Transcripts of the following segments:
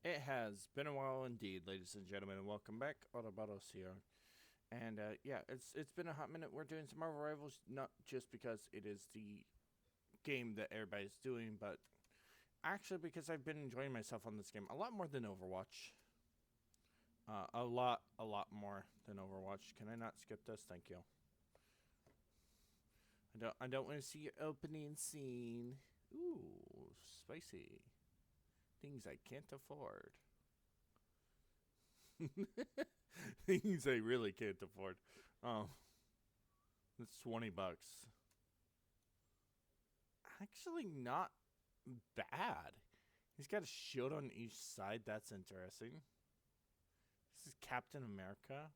It has been a while indeed, ladies and gentlemen, and welcome back. Autobotos here. And yeah, it's been a hot minute. We're doing some Marvel Rivals, not just because it is the game that everybody's doing, but actually because I've been enjoying myself on this game a lot more than Overwatch. A lot more than Overwatch. Can I not skip this? Thank you. I don't want to see your opening scene. Ooh, spicy. Things I can't afford. Things I really can't afford. Oh, it's $20. Actually, not bad. He's got a shield on each side. That's interesting. This is Captain America.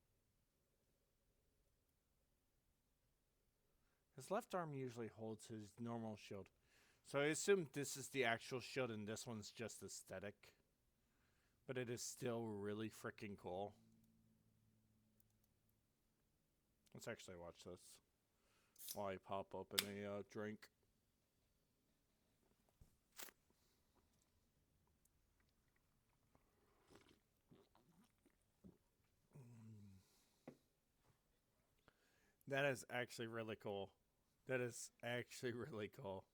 His left arm usually holds his normal shield. So I assume this is the actual shield and this one's just aesthetic. But it is still really freaking cool. Let's actually watch this while I pop open a drink. That is actually really cool. That is actually really cool.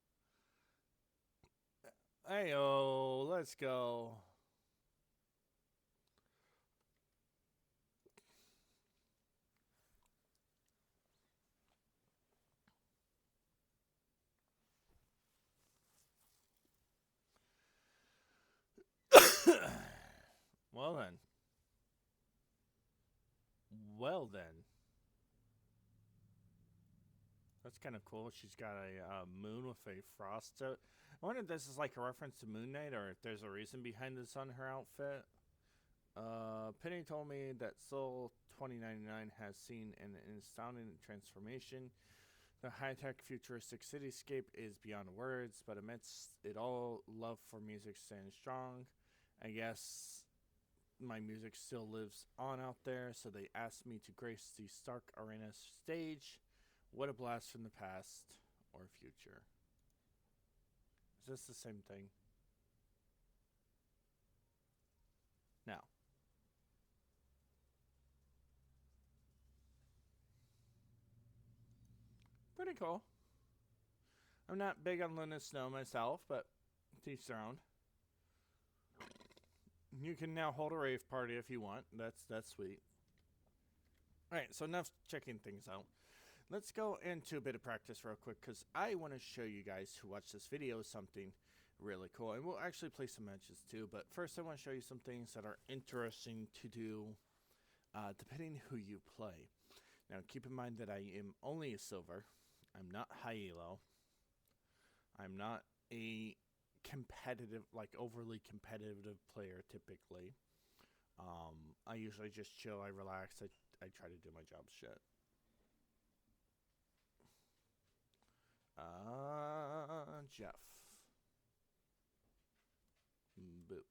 Hey, oh, let's go. Well then. Well then. That's kind of cool. She's got a moon with a frost. I wonder if this is like a reference to Moon Knight or if there's a reason behind this on her outfit. Penny told me that Soul 2099 has seen an astounding transformation. The high-tech futuristic cityscape is beyond words, but amidst it all, love for music stands strong. I guess my music still lives on out there, so they asked me to grace the Stark Arena stage. What a blast from the past or future. Is this the same thing? Now, pretty cool. I'm not big on Luna Snow myself, but to each their own. You can now hold a rave party if you want. That's sweet. All right, so enough checking things out. Let's go into a bit of practice real quick because I want to show you guys who watch this video something really cool. And we'll actually play some matches too. But first, I want to show you some things that are interesting to do depending who you play. Now, keep in mind that I am only a silver. I'm not high elo. I'm not a competitive, like overly competitive player typically. I usually just chill, I relax, I try to do my job shit. Jeff. Boop.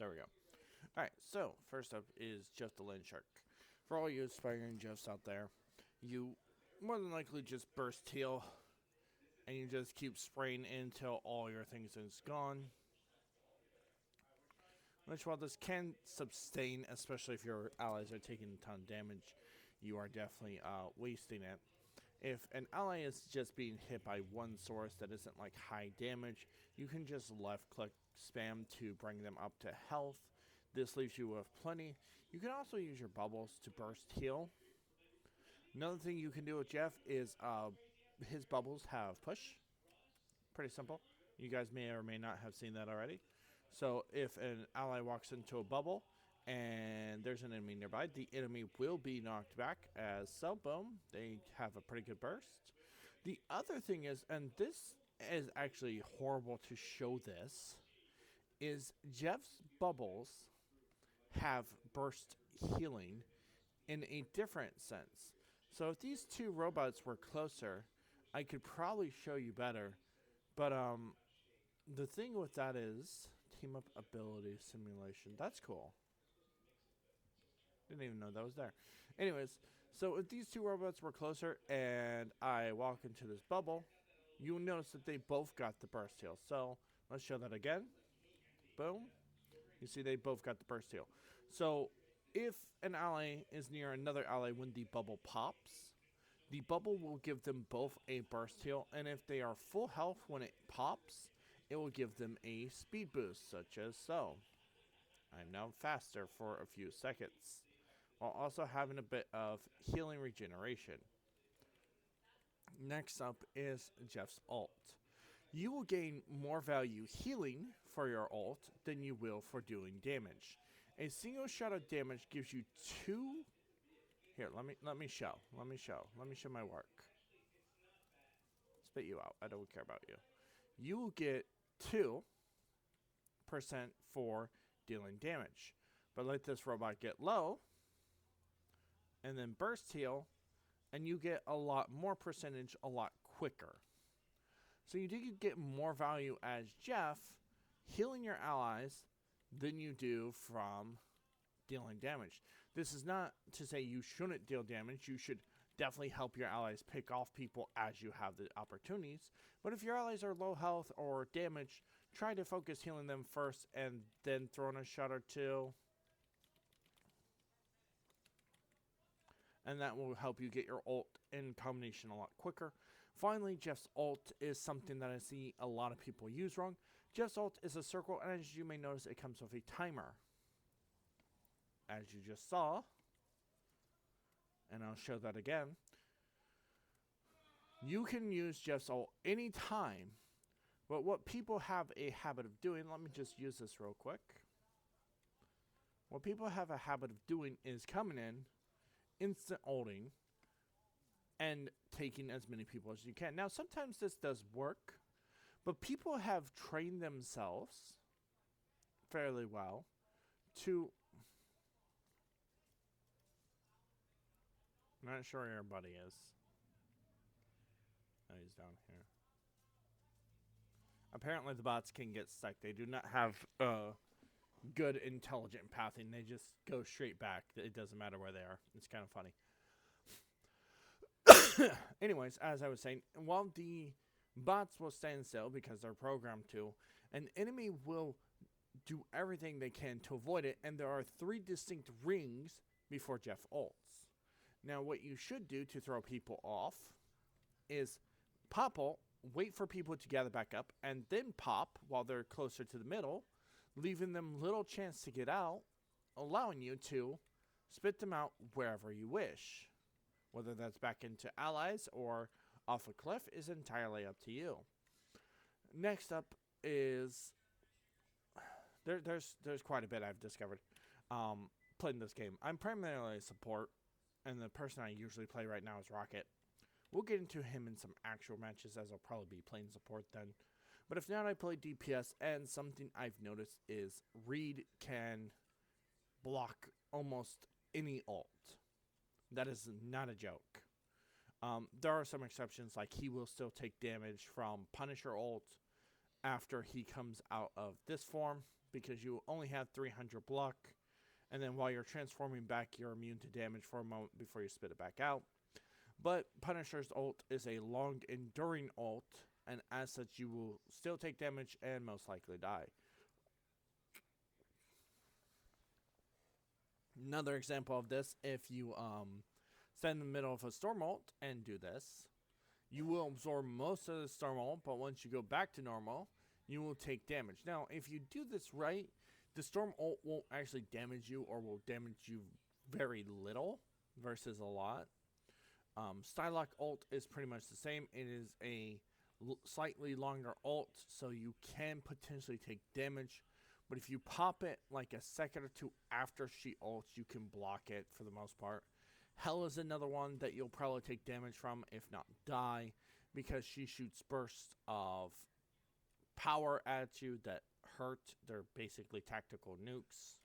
There we go. Alright, so first up is Jeff the Land Shark. For all you aspiring Jeffs out there, you more than likely just burst heal, and you just keep spraying until all your things is gone. Which, while this can sustain, especially if your allies are taking a ton of damage, you are definitely wasting it. If an ally is just being hit by one source that isn't like high damage, you can just left click spam to bring them up to health. This leaves you with plenty. You can also use your bubbles to burst heal. Another thing you can do with Jeff is his bubbles have push. Pretty simple. You guys may or may not have seen that already. So if an ally walks into a bubble and there's an enemy nearby, the enemy will be knocked back as so boom, they have a pretty good burst. The other thing is, and this is actually horrible to show this, is Jeff's bubbles have burst healing in a different sense. So if these two robots were closer, I could probably show you better. But the thing with that is team up ability simulation. That's cool. Didn't even know that was there. Anyways, so if these two robots were closer and I walk into this bubble, you'll notice that they both got the burst heal. So let's show that again. Boom. You see they both got the burst heal. So if an ally is near another ally when the bubble pops, the bubble will give them both a burst heal. And if they are full health when it pops, it will give them a speed boost, such as so. I'm now faster for a few seconds, while also having a bit of healing regeneration. Next up is Jeff's ult. You will gain more value healing for your ult than you will for doing damage. A single shot of damage gives you 2. Here, let me show my work. Spit you out. I don't care about you. You will get 2% for dealing damage. But let this robot get low, and then burst heal, and you get a lot more percentage a lot quicker. So you do get more value as Jeff healing your allies than you do from dealing damage. This is not to say you shouldn't deal damage. You should definitely help your allies pick off people as you have the opportunities. But if your allies are low health or damaged, try to focus healing them first and then throw in a shot or two. And that will help you get your ult in combination a lot quicker. Finally, Jeff's ult is something that I see a lot of people use wrong. Jeff's ult is a circle, and as you may notice, it comes with a timer. As you just saw, and I'll show that again, you can use Jeff's ult anytime. But what people have a habit of doing, let me just use this real quick. What people have a habit of doing is coming in, instant ulting, and taking as many people as you can. Now, sometimes this does work, but people have trained themselves fairly well to... I'm not sure where your buddy is. Oh, he's down here. Apparently the bots can get stuck. They do not have good intelligent pathing. They just go straight back. It doesn't matter where they are. It's kind of funny. Anyways, as I was saying, while the bots will stand still because they're programmed to, an enemy will do everything they can to avoid it, and there are 3 distinct rings before Jeff ults. Now, what you should do to throw people off is pop ult, wait for people to gather back up, and then pop while they're closer to the middle, leaving them little chance to get out, allowing you to spit them out wherever you wish. Whether that's back into allies or off a cliff is entirely up to you. Next up is... There's quite a bit I've discovered playing this game. I'm primarily a support, and the person I usually play right now is Rocket. We'll get into him in some actual matches, as I'll probably be playing support then. But if not, I play DPS, and something I've noticed is Reed can block almost any ult. That is not a joke. There are some exceptions, like he will still take damage from Punisher ult after he comes out of this form, because you only have 300 block, and then while you're transforming back, you're immune to damage for a moment before you spit it back out. But Punisher's ult is a long enduring ult, and as such you will still take damage and most likely die. Another example of this, if you stand in the middle of a storm ult and do this, you will absorb most of the storm ult, but once you go back to normal, you will take damage. Now, if you do this right, the storm ult won't actually damage you, or will damage you very little versus a lot. Stylock ult is pretty much the same. It is a slightly longer ult, so you can potentially take damage. But if you pop it like a second or two after she ults, you can block it for the most part. Hell is another one that you'll probably take damage from, if not die, because she shoots bursts of power at you that hurt. They're basically tactical nukes.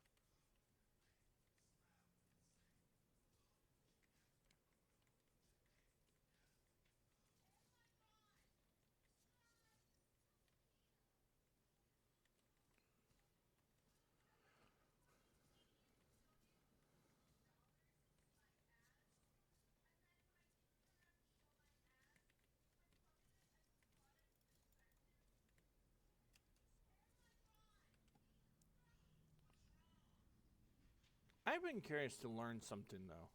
I've been curious to learn something though.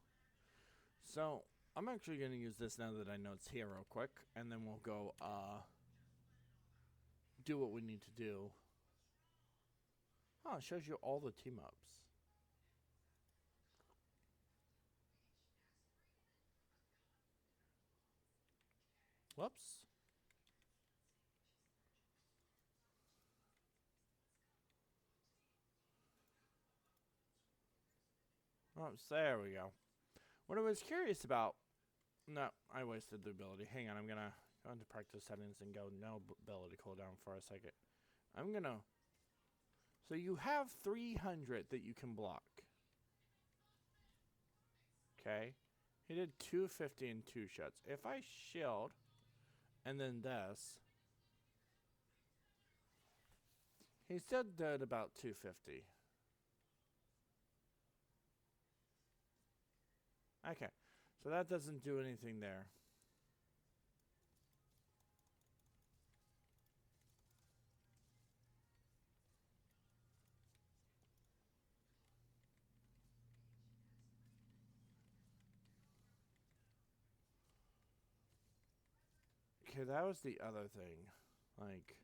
So I'm actually going to use this now that I know it's here real quick, and then we'll go do what we need to do. Oh, it shows you all the team ups. Whoops. Oh, there we go. What I was curious about... No, I wasted the ability. Hang on, I'm going to go into practice settings and go no ability cooldown for a second. I'm going to... So you have 300 that you can block. Okay. He did 250 and 2 shots. If I shield and then this, he still did about 250. Okay. So that doesn't do anything there. Okay, that was the other thing. Like...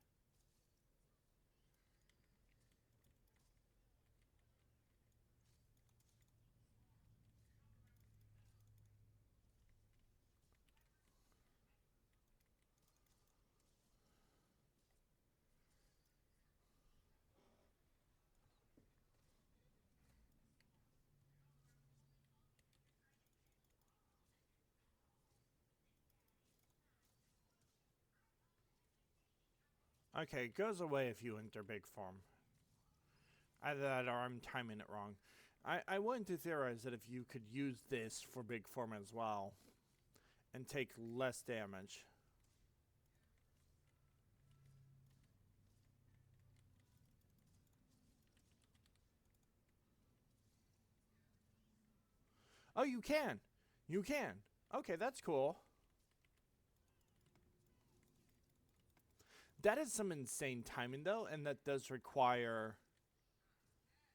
Okay, it goes away if you enter big form. Either that or I'm timing it wrong. I wanted to theorize that if you could use this for big form as well and take less damage. Oh, you can. You can. Okay, that's cool. That is some insane timing, though, and that does require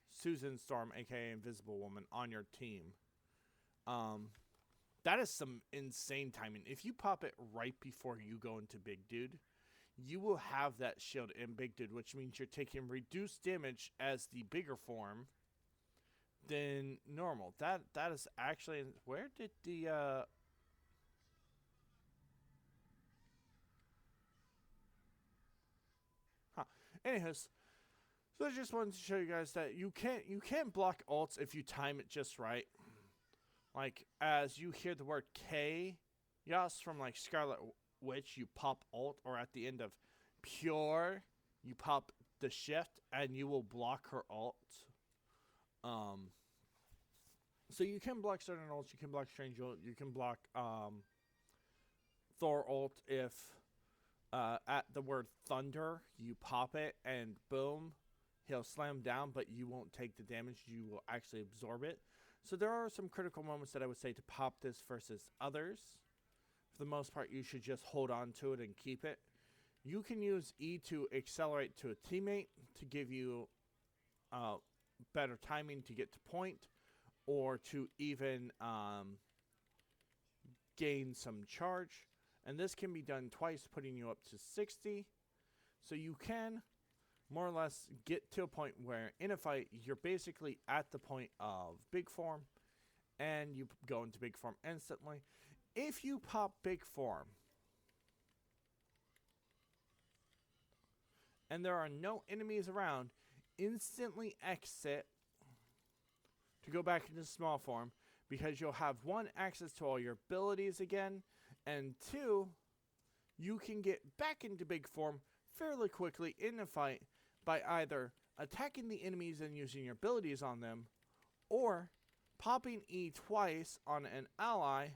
Susan Storm, aka Invisible Woman, on your team. That is some insane timing. If you pop it right before you go into Big Dude, you will have that shield in Big Dude, which means you're taking reduced damage as the bigger form than normal. That is actually... Where did the... Huh. Anyways, so I just wanted to show you guys that you can't block ults if you time it just right. Like, as you hear the word Chaos from, like, Scarlet Witch, you pop ult, or at the end of Pure, you pop the shift, and you will block her ult. So you can block certain ults, you can block Strange ult, you can block, Thor ult if, at the word Thunder, you pop it, and boom, he'll slam down, but you won't take the damage. You will actually absorb it. So there are some critical moments that I would say to pop this versus others. For the most part, you should just hold on to it and keep it. You can use E to accelerate to a teammate to give you better timing to get to point, or to even gain some charge. And this can be done twice, putting you up to 60. So you can more or less get to a point where in a fight, you're basically at the point of big form, and you go into big form instantly. If you pop big form, and there are no enemies around, instantly exit to go back into small form, because you'll have 1, access to all your abilities again, and 2, you can get back into big form fairly quickly in a fight by either attacking the enemies and using your abilities on them, or popping E twice on an ally,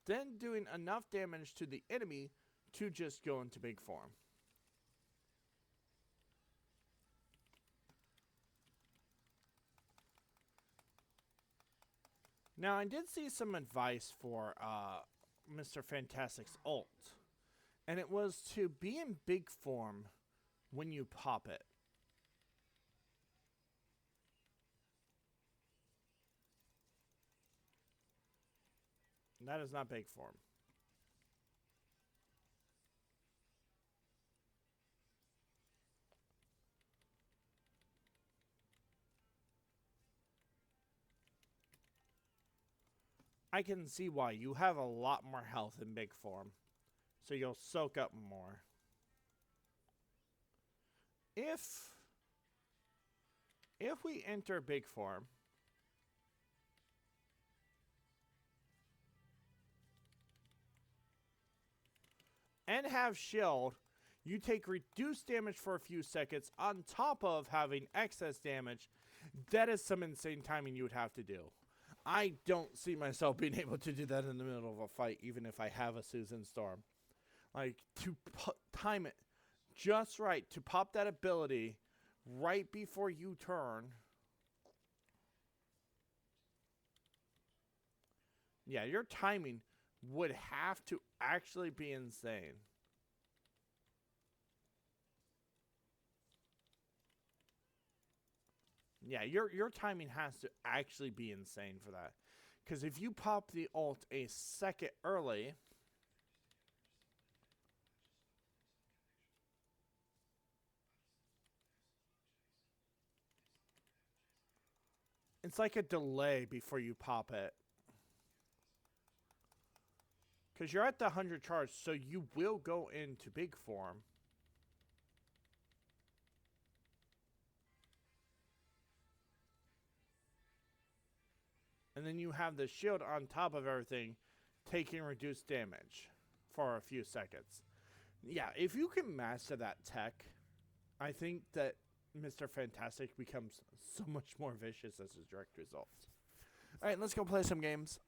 then doing enough damage to the enemy to just go into big form. Now, I did see some advice for Mr. Fantastic's ult, and it was to be in big form when you pop it. That is not big form. I can see why. You have a lot more health in big form, so you'll soak up more. If we enter big form, and have shield, you take reduced damage for a few seconds on top of having excess damage. That is some insane timing you would have to do. I don't see myself being able to do that in the middle of a fight, even if I have a Susan Storm. Like, to time it just right, to pop that ability right before you turn. Yeah, your timing would have to actually be insane. Yeah, your timing has to actually be insane for that. Because if you pop the ult a second early, it's like a delay before you pop it. Because you're at the 100 charge, so you will go into big form. And then you have the shield on top of everything, taking reduced damage for a few seconds. Yeah, if you can master that tech, I think that Mr. Fantastic becomes so much more vicious as a direct result. Alright, let's go play some games.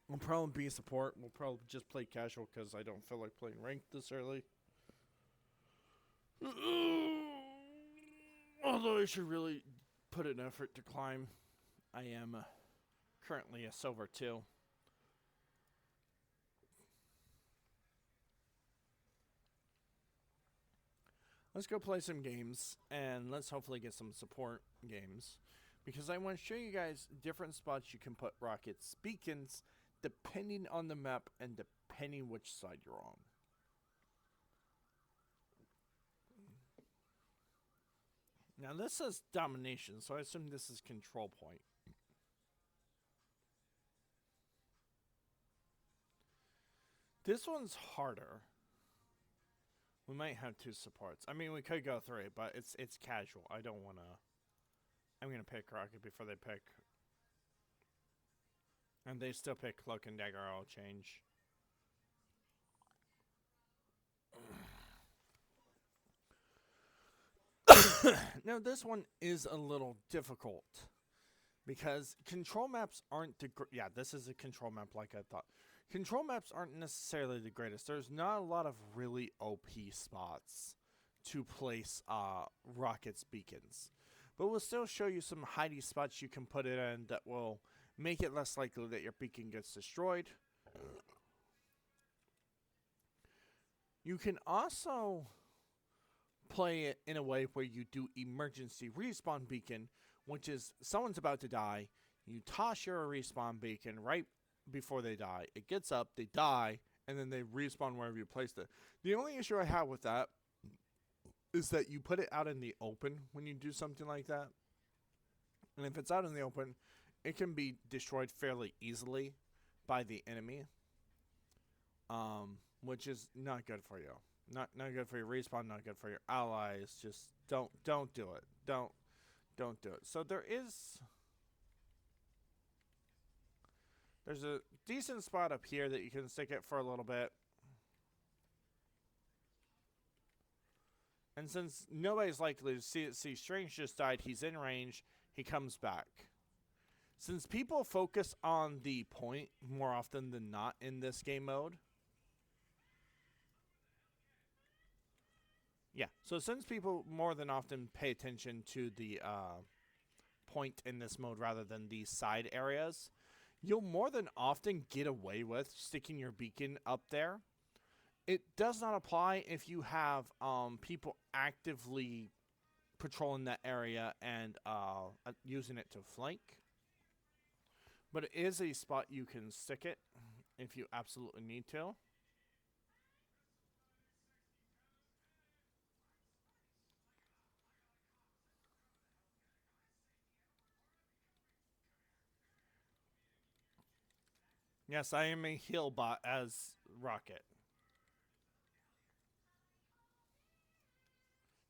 We'll probably be support. We'll probably just play casual because I don't feel like playing ranked this early. Although I should really put an effort to climb. I am currently a silver 2. Let's go play some games, and let's hopefully get some support games. Because I want to show you guys different spots you can put rockets, beacons, depending on the map and depending which side you're on. Now this says domination, so I assume this is control point. This one's harder. We might have 2 supports. I mean, we could go 3, but it's casual. I don't want to... I'm going to pick rocket before they pick. And they still pick cloak and dagger. I'll change. Now, this one is a little difficult. Because control maps aren't the... Yeah, this is a control map like I thought. Control maps aren't necessarily the greatest. There's not a lot of really OP spots to place rockets beacons. But we'll still show you some hiding spots you can put it in that will make it less likely that your beacon gets destroyed. You can also play it in a way where you do emergency respawn beacon, which is someone's about to die. You toss your respawn beacon right before they die. It gets up, they die, and then they respawn wherever you placed it. The only issue I have with that is that you put it out in the open when you do something like that. And if it's out in the open, it can be destroyed fairly easily by the enemy. Which is not good for you. Not good for your respawn, not good for your allies. Just don't do it. Don't do it. So there's a decent spot up here that you can stick it for a little bit. And since nobody's likely to see it, see Strange just died, he's in range, he comes back. Since people focus on the point more often than not in this game mode. Yeah, so since people more than often pay attention to the point in this mode rather than these side areas, you'll more than often get away with sticking your beacon up there. It does not apply if you have people actively patrolling that area and using it to flank. But it is a spot you can stick it if you absolutely need to. Yes, I am a heal bot as Rocket.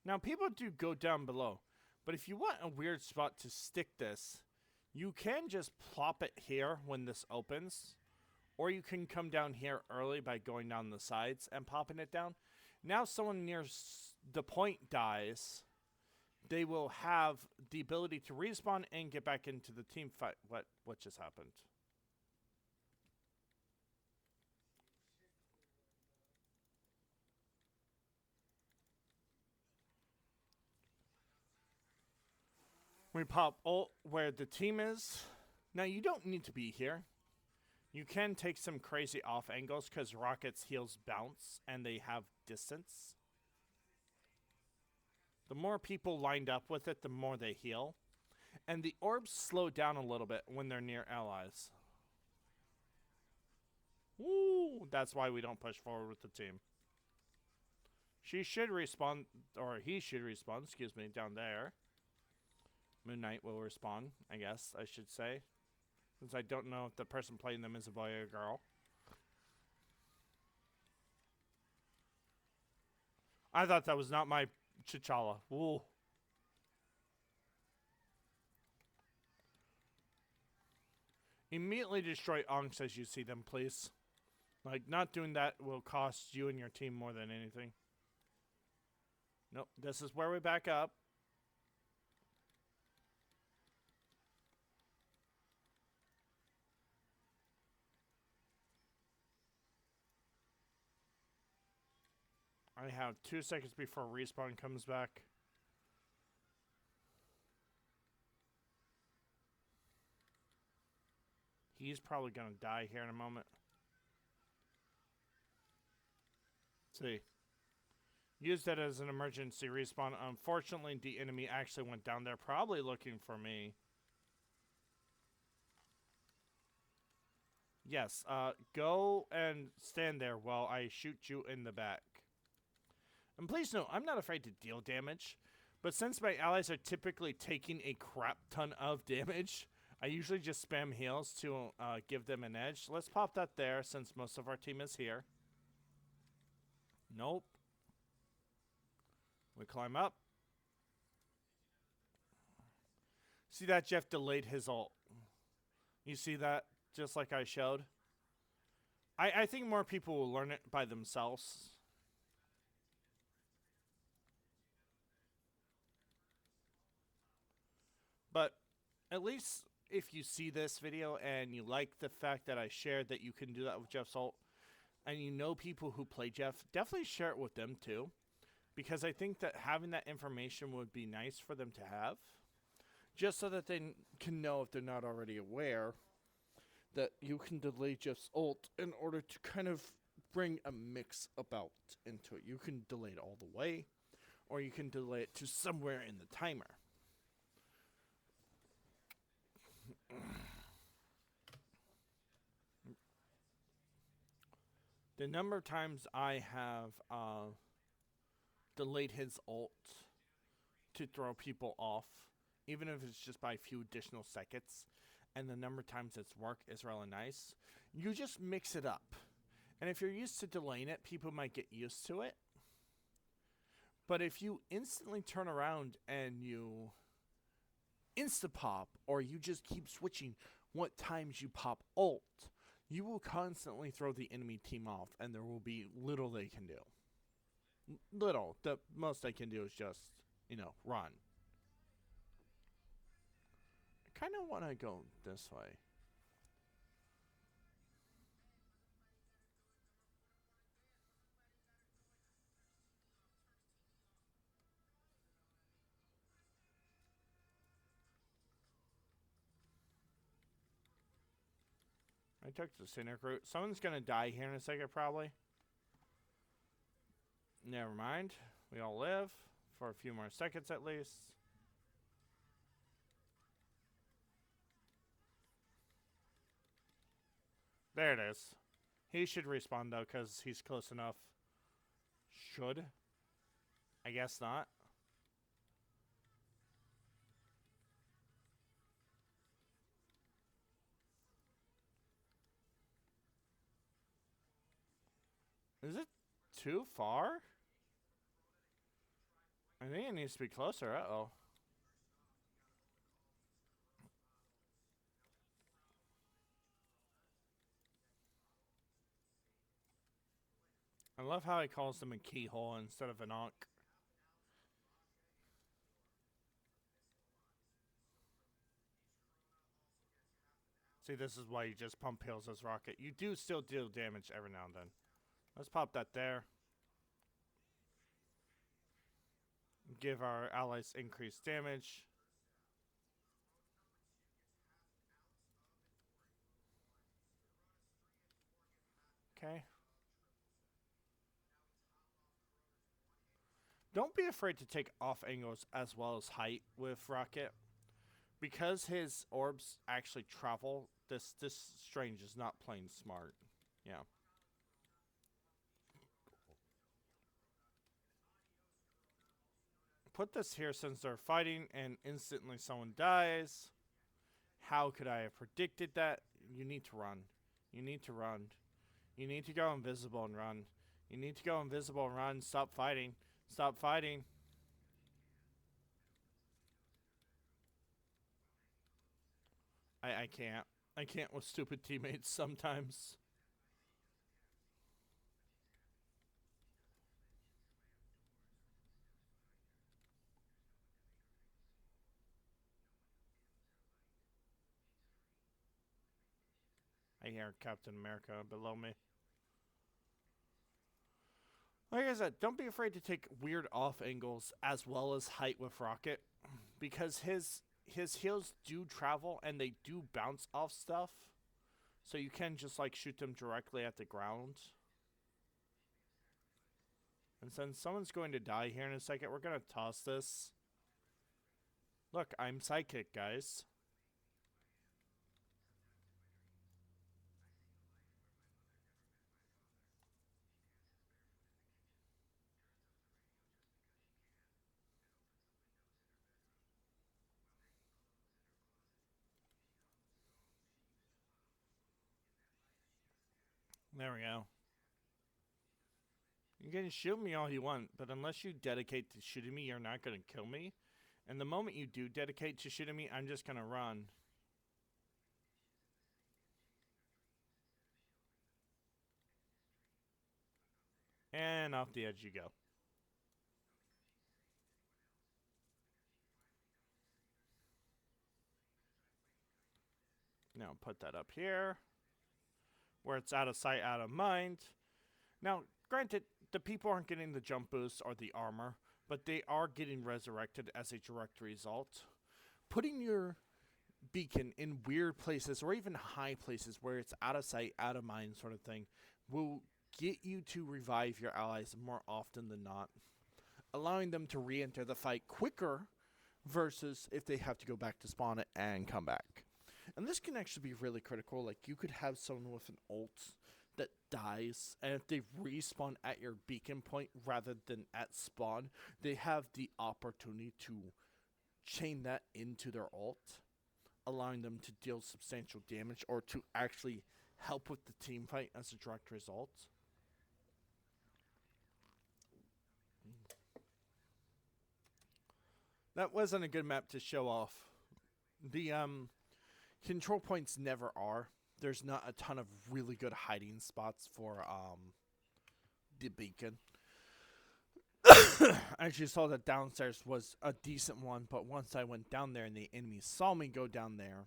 Now, people do go down below, but if you want a weird spot to stick this, you can just plop it here when this opens, or you can come down here early by going down the sides and popping it down. Now someone near the point dies, they will have the ability to respawn and get back into the team fight. What just happened? We pop ult where the team is. Now, you don't need to be here. You can take some crazy off angles because Rocket's heals bounce and they have distance. The more people lined up with it, the more they heal. And the orbs slow down a little bit when they're near allies. Woo! That's why we don't push forward with the team. She should respawn, or he should respawn, excuse me, down there. Moon Knight will respawn, I guess I should say. Since I don't know if the person playing them is a boy or a girl. I thought that was not my T'Challa. Ooh. Immediately destroy Onks as you see them, please. Like, not doing that will cost you and your team more than anything. Nope, this is where we back up. I have 2 seconds before respawn comes back. He's probably going to die here in a moment. Let's see. Used that as an emergency respawn. Unfortunately, the enemy actually went down there, probably looking for me. Yes, go and stand there while I shoot you in the back. And please note, I'm not afraid to deal damage, but since my allies are typically taking a crap ton of damage, I usually just spam heals to give them an edge. Let's pop that there since most of our team is here. Nope. We climb up. See that Jeff delayed his ult. You see that? Just like I showed. I think more people will learn it by themselves. But at least if you see this video and you like the fact that I shared that you can do that with Jeff's ult, and you know people who play Jeff, definitely share it with them too. because I think that having that information would be nice for them to have, just so that they can know if they're not already aware that you can delay Jeff's ult in order to kind of bring a mix about into it. You can delay it all the way, or you can delay it to somewhere in the timer. The number of times I have delayed his ult to throw people off, even if it's just by a few additional seconds, and the number of times it's worked is really nice. You just mix it up. And if you're used to delaying it, people might get used to it. But if you instantly turn around and you insta-pop, or you just keep switching what times you pop ult, you will constantly throw the enemy team off, and there will be little they can do. Little. The most they can do is just, run. I kind of want to go this way. I took the scenic route. Someone's going to die here in a second, probably. Never mind. We all live for a few more seconds at least. There it is. He should respawn, though, because he's close enough. Should. I guess not. Is it too far? I think it needs to be closer. Uh-oh. I love how he calls them a keyhole instead of an onk. See, this is why you just pump heals as rocket. You do still deal damage every now and then. Let's pop that there. Give our allies increased damage. Okay. Don't be afraid to take off angles as well as height with Rocket. Because his orbs actually travel, this Strange is not playing smart. Yeah. Put this here since they're fighting and instantly someone dies. How could I have predicted that? You need to run. You need to run. You need to go invisible and run. You need to go invisible and run. Stop fighting. Stop fighting. I can't. I can't with stupid teammates sometimes. I hear Captain America below me. Like I said, don't be afraid to take weird off angles as well as height with Rocket, because his heals do travel and they do bounce off stuff, so you can just like shoot them directly at the ground. And since someone's going to die here in a second, we're gonna toss this. Look, I'm psychic, guys. There we go. You can shoot me all you want, but unless you dedicate to shooting me, you're not going to kill me. And the moment you do dedicate to shooting me, I'm just going to run. And off the edge you go. Now put that up here, where it's out of sight, out of mind. Now, granted, the people aren't getting the jump boost or the armor, but they are getting resurrected as a direct result. Putting your beacon in weird places or even high places where it's out of sight, out of mind sort of thing will get you to revive your allies more often than not, allowing them to re-enter the fight quicker versus if they have to go back to spawn it and come back. And this can actually be really critical. Like, you could have someone with an ult that dies, and if they respawn at your beacon point rather than at spawn, they have the opportunity to chain that into their ult, allowing them to deal substantial damage or to actually help with the team fight as a direct result. That wasn't a good map to show off. The control points never are. There's not a ton of really good hiding spots for the beacon. I actually saw that downstairs was a decent one, but once I went down there and the enemies saw me go down there,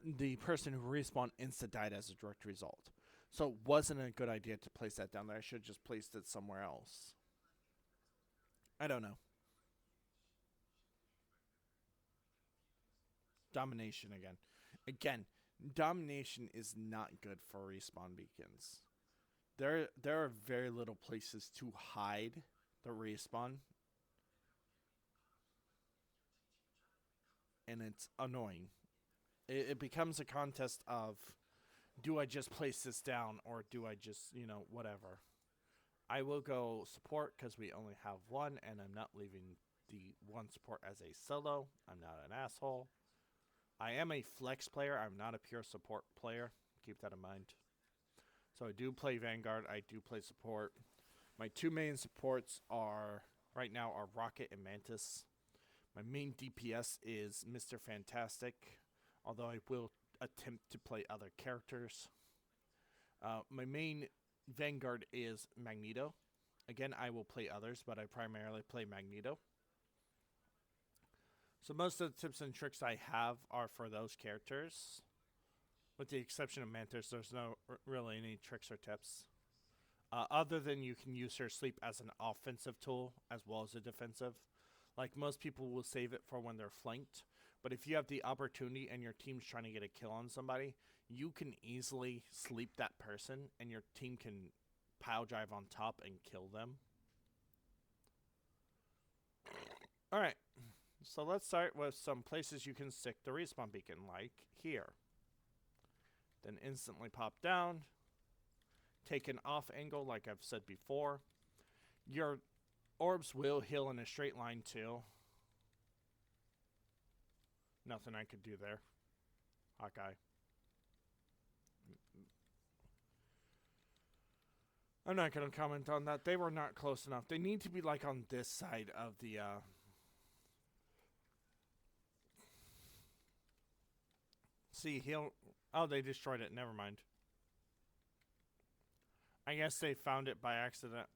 the person who respawned insta-died as a direct result. So it wasn't a good idea to place that down there. I should have just placed it somewhere else. I don't know. Domination again. Again, domination is not good for respawn beacons. There are very little places to hide the respawn, and it's annoying. It becomes a contest of, do I just place this down or do I just, whatever. I will go support because we only have one, and I'm not leaving the one support as a solo. I'm not an asshole. I am a flex player. I'm not a pure support player. Keep that in mind. So I do play Vanguard. I do play support. My two main supports right now are Rocket and Mantis. My main DPS is Mr. Fantastic, although I will attempt to play other characters. My main Vanguard is Magneto. Again, I will play others, but I primarily play Magneto. So most of the tips and tricks I have are for those characters. With the exception of Mantis, there's no really any tricks or tips. Other than you can use her sleep as an offensive tool as well as a defensive. Like, most people will save it for when they're flanked. But if you have the opportunity and your team's trying to get a kill on somebody, you can easily sleep that person and your team can pile drive on top and kill them. Alright, so let's start with some places you can stick the respawn beacon, like here. Then instantly pop down. Take an off angle like I've said before. Your orbs will heal in a straight line too. Nothing I could do there. Hawkeye. I'm not going to comment on that. They were not close enough. They need to be like on this side of the See, oh, they destroyed it. Never mind. I guess they found it by accident.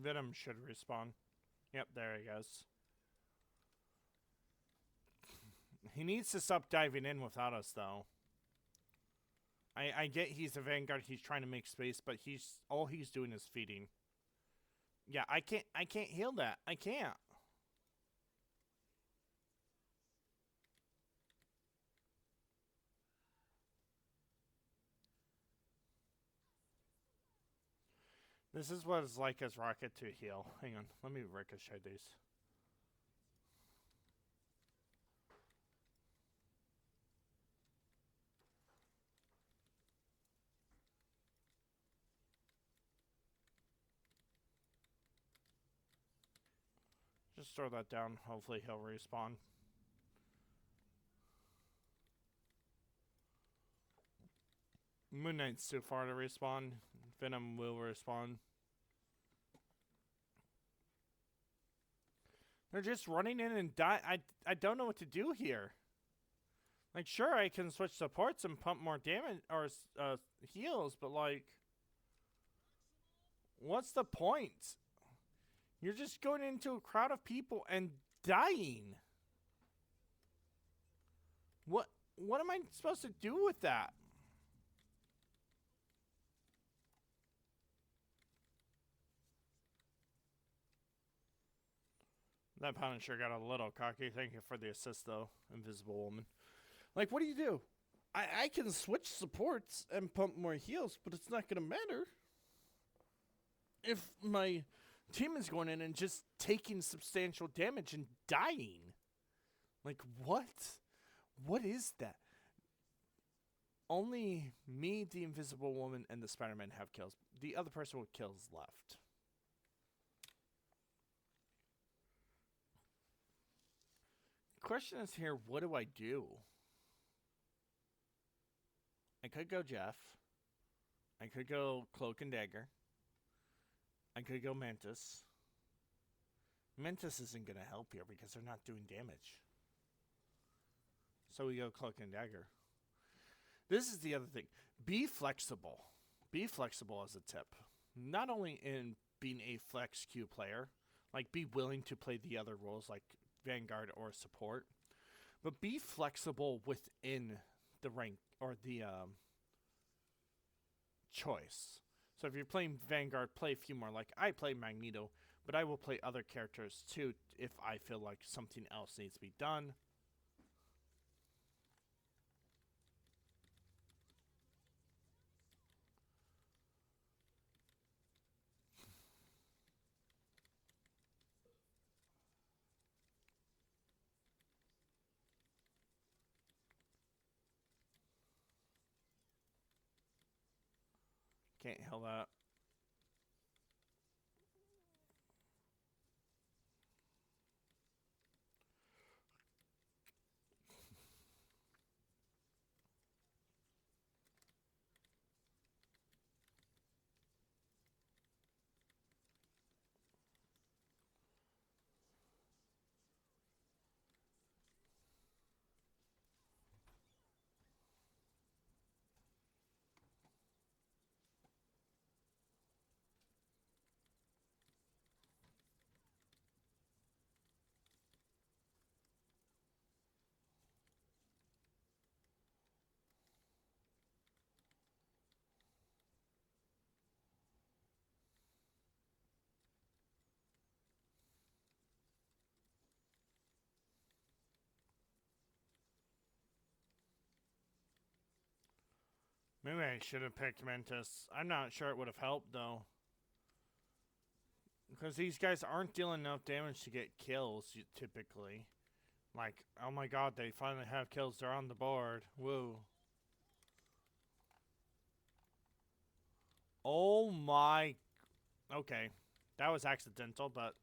Venom should respawn. Yep, there he goes. He needs to stop diving in without us, though. I get he's a Vanguard, he's trying to make space, but all he's doing is feeding. Yeah, I can't heal that. I can't. This is what it's like as Rocket to heal. Hang on, let me ricochet these. Just throw that down. Hopefully he'll respawn. Moon Knight's too far to respawn. Venom will respawn. They're just running in and die. I don't know what to do here. Like, sure, I can switch supports and pump more damage or heals, but like, what's the point? You're just going into a crowd of people and dying. What am I supposed to do with that? That Punisher got a little cocky. Thank you for the assist, though, Invisible Woman. Like, what do? I can switch supports and pump more heals, but it's not going to matter if my team is going in and just taking substantial damage and dying. Like, what? What is that? Only me, the Invisible Woman, and the Spider-Man have kills. The other person with kills left. Question is here, what do I do? I could go Jeff. I could go Cloak and Dagger. I could go Mantis. Mantis isn't going to help here because they're not doing damage. So we go Cloak and Dagger. This is the other thing. Be flexible. Be flexible as a tip. Not only in being a flex Q player, like be willing to play the other roles like Vanguard or support, but be flexible within the rank or the choice. So if you're playing Vanguard, play a few more. Like I play Magneto, but I will play other characters too if I feel like something else needs to be done. Can't heal that. Maybe I should have picked Mantis. I'm not sure it would have helped though. Because these guys aren't dealing enough damage to get kills typically. Like, oh my god, they finally have kills. They're on the board. Woo. Oh my. Okay. That was accidental, but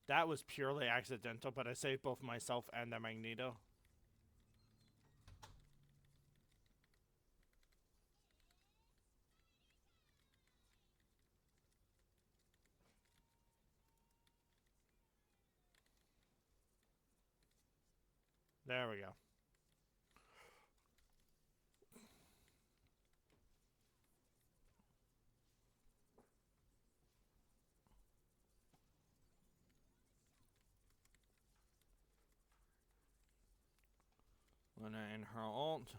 that was purely accidental, but I saved both myself and the Magneto. There we go. Luna and her ult.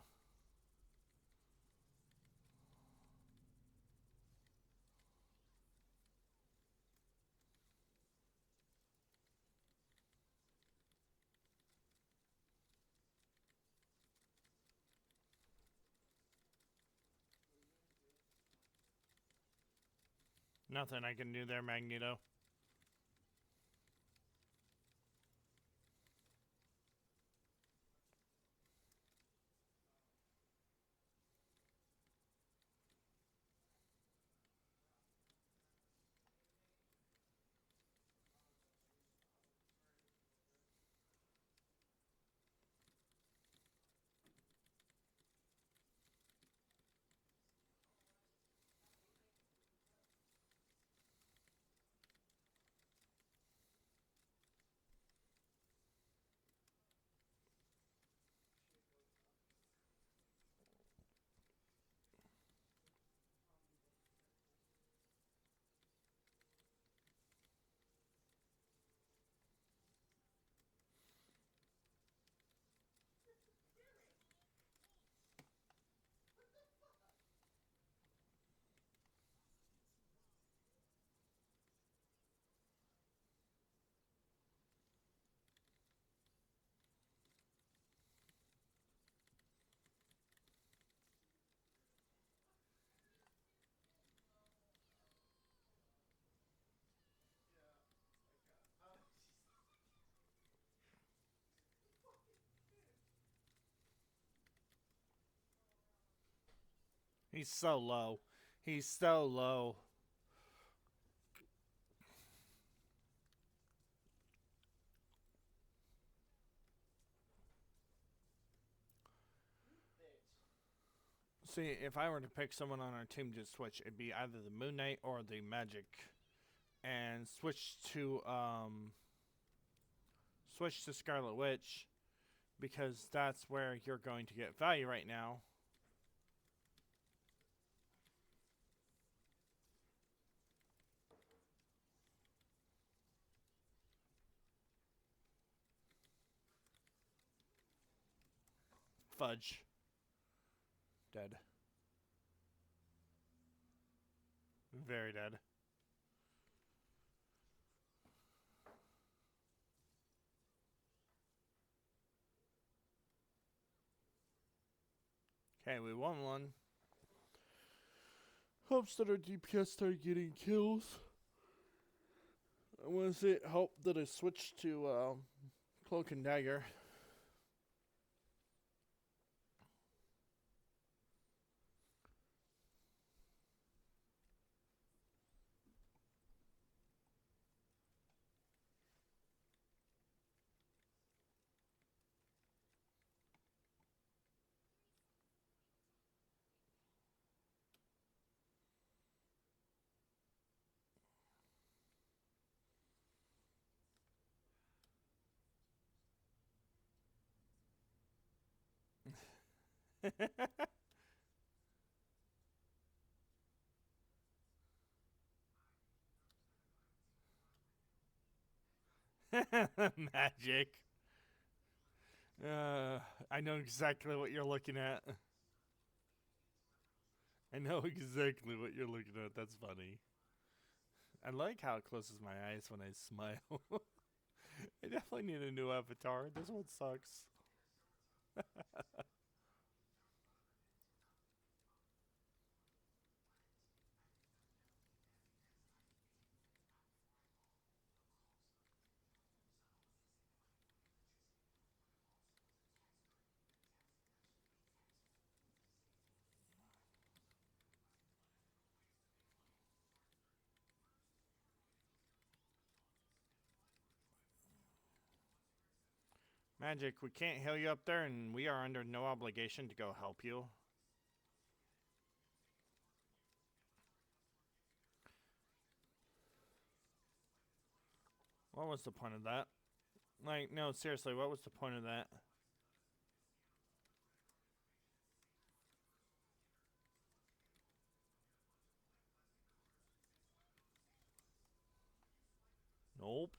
Nothing I can do there, Magneto. He's so low. He's so low. See, if I were to pick someone on our team to switch, it'd be either the Moon Knight or the Magic, and switch to Scarlet Witch, because that's where you're going to get value right now. Fudge. Dead. Very dead. Okay, we won one. Hopes that our DPS start getting kills. I want to say hope that I switched to Cloak and Dagger. Magic. I know exactly what you're looking at. I know exactly what you're looking at. That's funny. I like how it closes my eyes when I smile. I definitely need a new avatar. This one sucks. Magic, we can't heal you up there, and we are under no obligation to go help you. What was the point of that? Like, no, seriously, what was the point of that? Nope.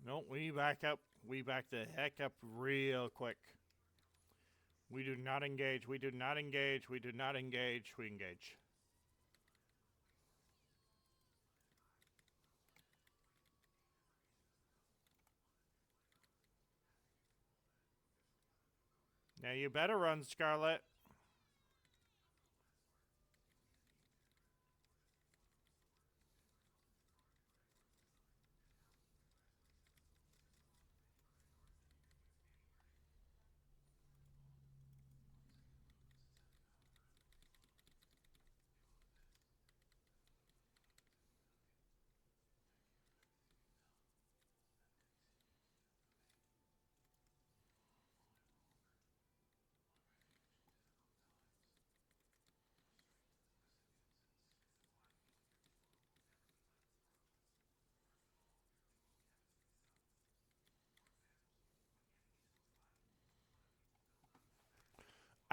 Nope, we back up. We back the heck up real quick. We do not engage. We do not engage. We do not engage. We engage. Now you better run, Scarlet.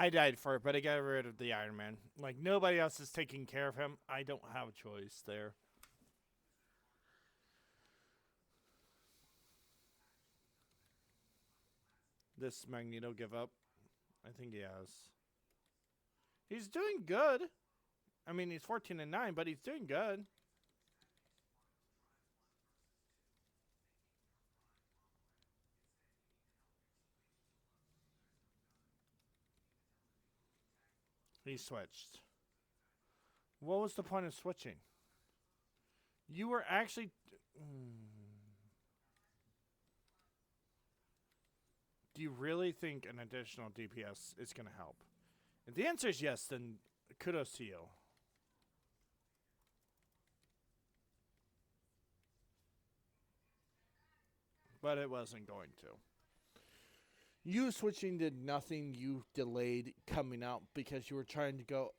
I died for it, but I got rid of the Iron Man. Like, nobody else is taking care of him. I don't have a choice there. This Magneto give up? I think he has. He's doing good. I mean, he's 14-9, but he's doing good. He switched. What was the point of switching? You were actually... Do you really think an additional DPS is going to help? If the answer is yes, then kudos to you. But it wasn't going to. You switching did nothing. You delayed coming out because you were trying to go,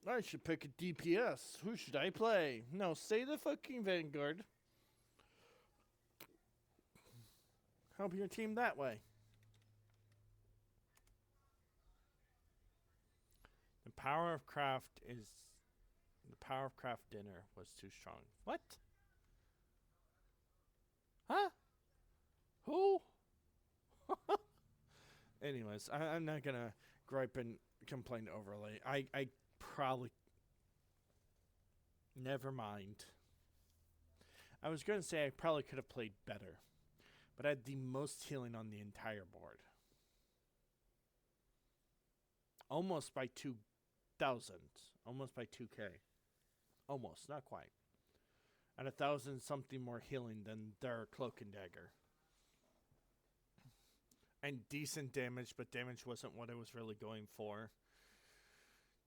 I should pick a DPS. Who should I play? No, say the fucking Vanguard. Help your team that way. The power of craft dinner was too strong. What? Huh? Who? Anyways, I'm not gonna gripe and complain overly. I probably... Never mind. I was gonna say I probably could have played better. But I had the most healing on the entire board. Almost by 2,000. Almost by 2K. Almost, not quite. And 1,000 something more healing than their Cloak and Dagger. And decent damage, but damage wasn't what I was really going for.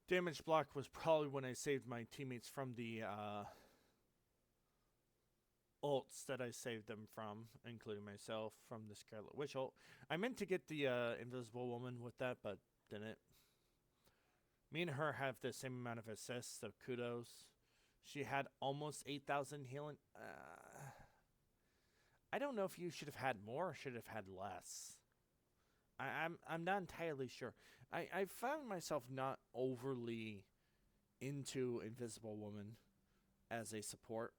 Damage block was probably when I saved my teammates from the ults that I saved them from, including myself, from the Scarlet Witch ult. I meant to get the Invisible Woman with that, but didn't. Me and her have the same amount of assists, so kudos. She had almost 8,000 healing. I don't know if you should have had more or should have had less. I'm not entirely sure. I found myself not overly into Invisible Woman as a support.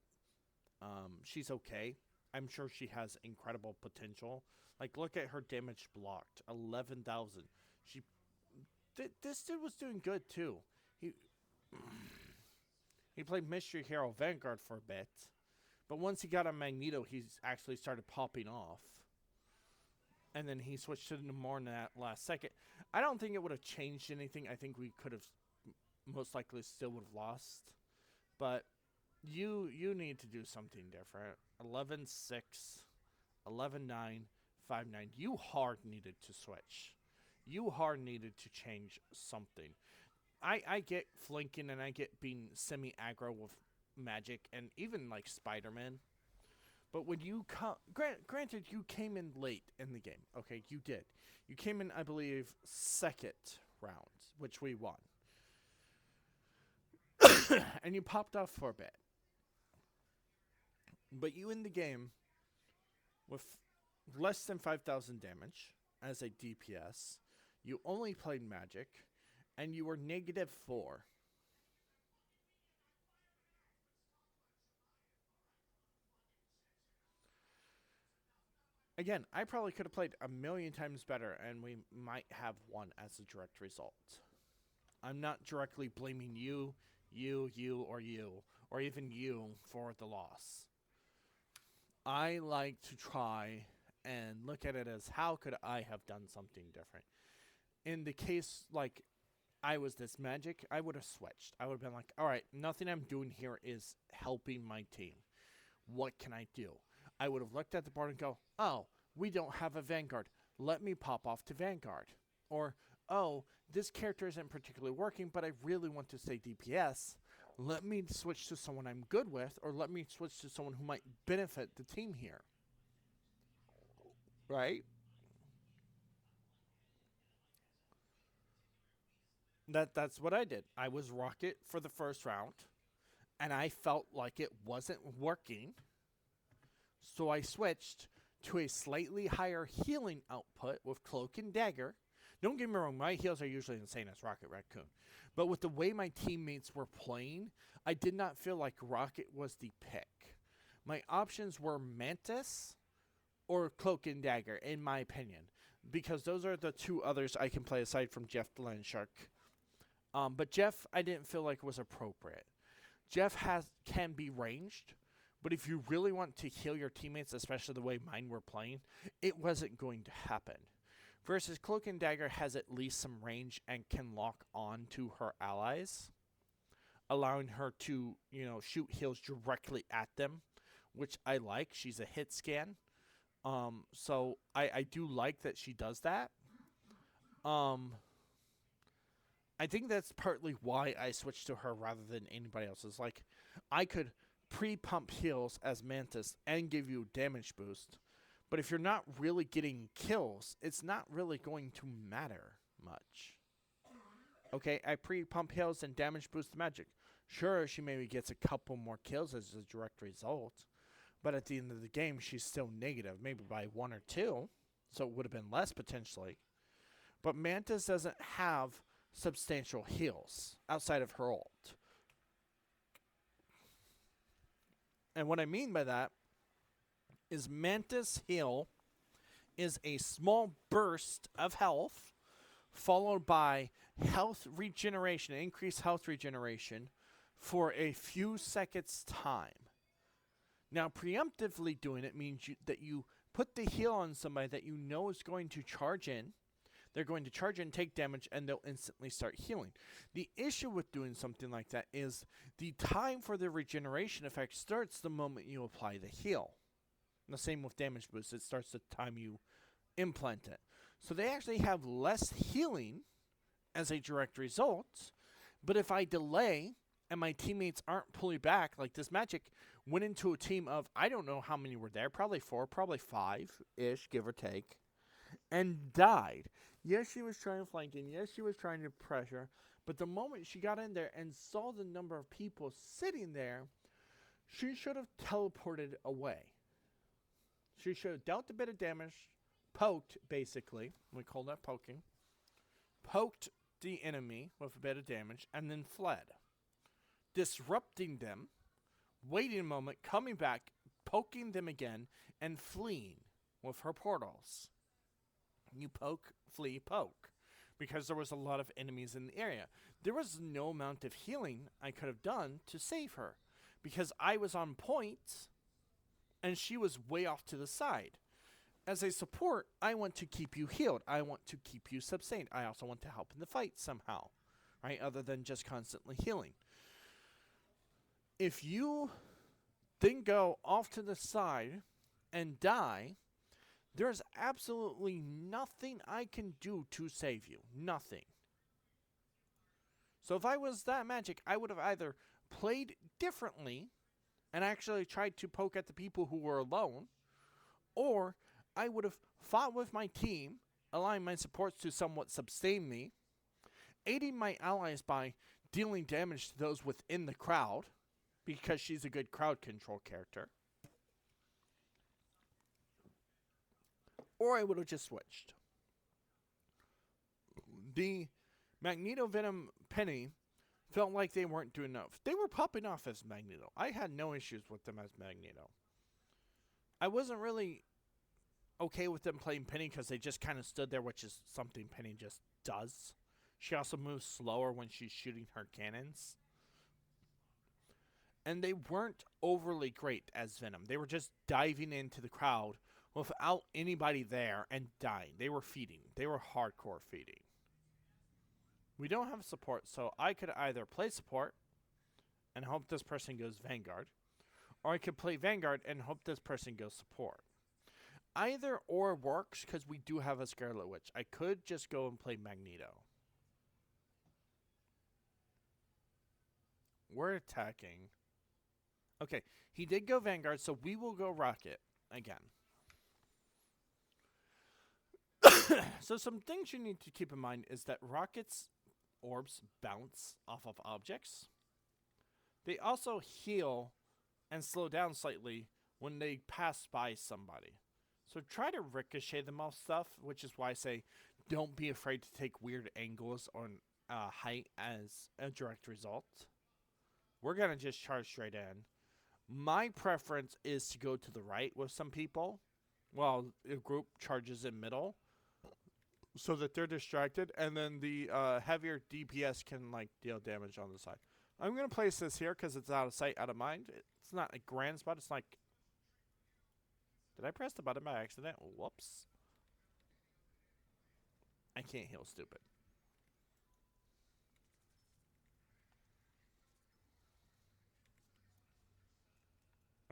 She's okay. I'm sure she has incredible potential. Like, look at her damage blocked. 11,000. This dude was doing good, too. He played Mystery Hero Vanguard for a bit. But once he got on Magneto, he's actually started popping off. And then he switched to more in that last second. I don't think it would have changed anything. I think we could have most likely still would have lost. But you need to do something different. 11-6, 11-9, 5-9. You hard needed to switch. You hard needed to change something. I get flanking and I get being semi-aggro with magic and even like Spider-Man. But when you come, granted, you came in late in the game. Okay, you did. You came in, I believe, second round, which we won. And you popped off for a bit. But you in the game with less than 5,000 damage as a DPS. You only played magic, and you were -4. Again, I probably could have played a million times better, and we might have won as a direct result. I'm not directly blaming you, or even you for the loss. I like to try and look at it as how could I have done something different. In the case, like, I was this magic, I would have switched. I would have been like, all right, nothing I'm doing here is helping my team. What can I do? I would have looked at the board and go, oh, we don't have a Vanguard. Let me pop off to Vanguard. Or, oh, this character isn't particularly working, but I really want to stay DPS. Let me switch to someone I'm good with, or let me switch to someone who might benefit the team here. Right? That's what I did. I was Rocket for the first round, and I felt like it wasn't working. So I switched to a slightly higher healing output with Cloak and Dagger. Don't get me wrong, my heals are usually insane as Rocket Raccoon. But with the way my teammates were playing, I did not feel like Rocket was the pick. My options were Mantis or Cloak and Dagger, in my opinion. Because those are the two others I can play aside from Jeff the Landshark. But Jeff, I didn't feel like was appropriate. Jeff can be ranged. But if you really want to heal your teammates, especially the way mine were playing, it wasn't going to happen. Versus Cloak and Dagger has at least some range and can lock on to her allies, allowing her to, shoot heals directly at them, which I like. She's a hit scan. So I do like that she does that. I think that's partly why I switched to her rather than anybody else. It's like I could pre-pump heals as Mantis and give you damage boost. But if you're not really getting kills, it's not really going to matter much. Okay, I pre-pump heals and damage boost the magic. Sure, she maybe gets a couple more kills as a direct result. But at the end of the game, she's still negative, maybe by 1 or 2. So it would have been less potentially. But Mantis doesn't have substantial heals outside of her ult. And what I mean by that is Mantis heal is a small burst of health followed by health regeneration, increased health regeneration for a few seconds time. Now, preemptively doing it means that you put the heal on somebody that you know is going to charge in. They're going to charge in, take damage, and they'll instantly start healing. The issue with doing something like that is the time for the regeneration effect starts the moment you apply the heal. And the same with damage boost. It starts the time you implant it. So they actually have less healing as a direct result. But if I delay and my teammates aren't pulling back, like this magic went into a team of, I don't know how many were there, probably 4, probably 5-ish, give or take, and died. Yes, she was trying flanking. Yes, she was trying to pressure. But the moment she got in there and saw the number of people sitting there, she should have teleported away. She should have dealt a bit of damage, poked, basically. We call that poking. Poked the enemy with a bit of damage, and then fled. Disrupting them, waiting a moment, coming back, poking them again, and fleeing with her portals. You poke, flee, poke. Because there was a lot of enemies in the area. There was no amount of healing I could have done to save her. Because I was on point, and she was way off to the side. As a support, I want to keep you healed. I want to keep you sustained. I also want to help in the fight somehow. Right? Other than just constantly healing. If you then go off to the side and die, there's absolutely nothing I can do to save you. Nothing. So if I was that magic, I would have either played differently and actually tried to poke at the people who were alone, or I would have fought with my team, allowing my supports to somewhat sustain me, aiding my allies by dealing damage to those within the crowd, because she's a good crowd control character. Or I would have just switched. The Magneto Venom Penny felt like they weren't doing enough. They were popping off as Magneto. I had no issues with them as Magneto. I wasn't really okay with them playing Penny because they just kind of stood there, which is something Penny just does. She also moves slower when she's shooting her cannons. And they weren't overly great as Venom. They were just diving into the crowd without anybody there and dying. They were feeding. They were hardcore feeding. We don't have support, so I could either play support and hope this person goes Vanguard, or I could play Vanguard and hope this person goes support. Either or works because we do have a Scarlet Witch. I could just go and play Magneto. We're attacking. Okay, he did go Vanguard, so we will go Rocket again. So some things you need to keep in mind is that Rocket's orbs bounce off of objects. They also heal and slow down slightly when they pass by somebody. So try to ricochet them off stuff, which is why I say don't be afraid to take weird angles on height as a direct result. We're going to just charge straight in. My preference is to go to the right with some people while a group charges in middle so that they're distracted, and then the heavier DPS can like deal damage on the side. I'm going to place this here because it's out of sight, out of mind. It's not a grand spot. It's like... Did I press the button by accident? Whoops. I can't heal stupid.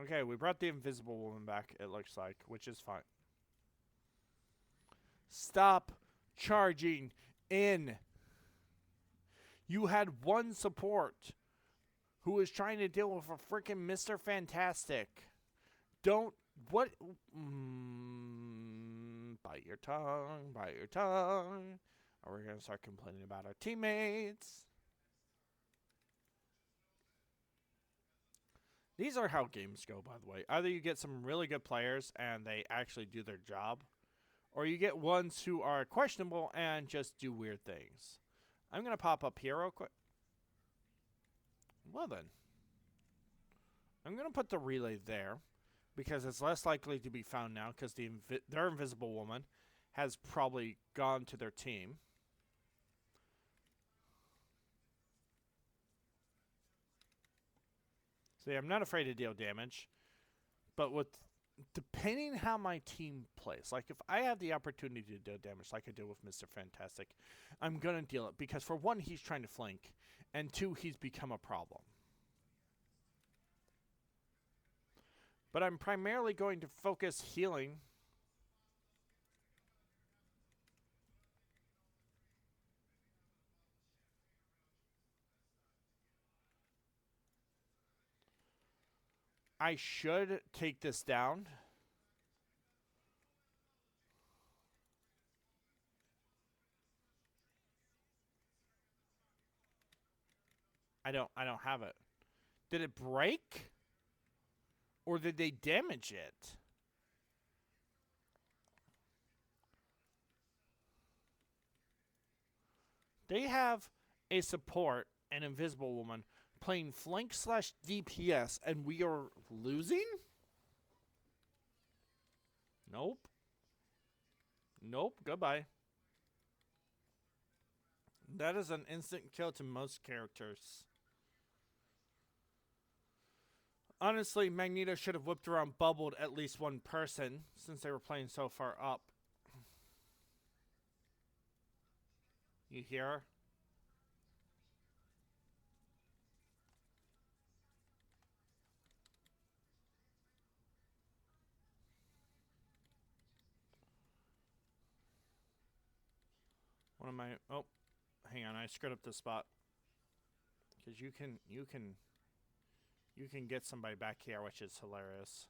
Okay, we brought the invisible woman back, it looks like, which is fine. Stop charging in. You had one support who was trying to deal with a freaking Mr. Fantastic. Don't. What? Bite your tongue, bite your tongue. Or we're going to start complaining about our teammates. These are how games go, by the way. Either you get some really good players and they actually do their job, or you get ones who are questionable and just do weird things. I'm going to pop up here real quick. Well then. I'm going to put the relay there because it's less likely to be found now because their invisible woman has probably gone to their team. See, I'm not afraid to deal damage, but with depending how my team plays, like if I have the opportunity to deal damage like I did with Mr. Fantastic, I'm going to deal it because for one, he's trying to flank, and two, he's become a problem. But I'm primarily going to focus healing. I should take this down. I don't have it. Did it break? Or did they damage it? They have a support, an invisible woman, playing flank slash DPS, and we are losing? Nope. Nope. Goodbye. That is an instant kill to most characters. Honestly, Magneto should have whipped around bubbled at least one person since they were playing so far up. You hear? What am I? Oh, hang on. I screwed up the spot. Because you can get somebody back here, which is hilarious.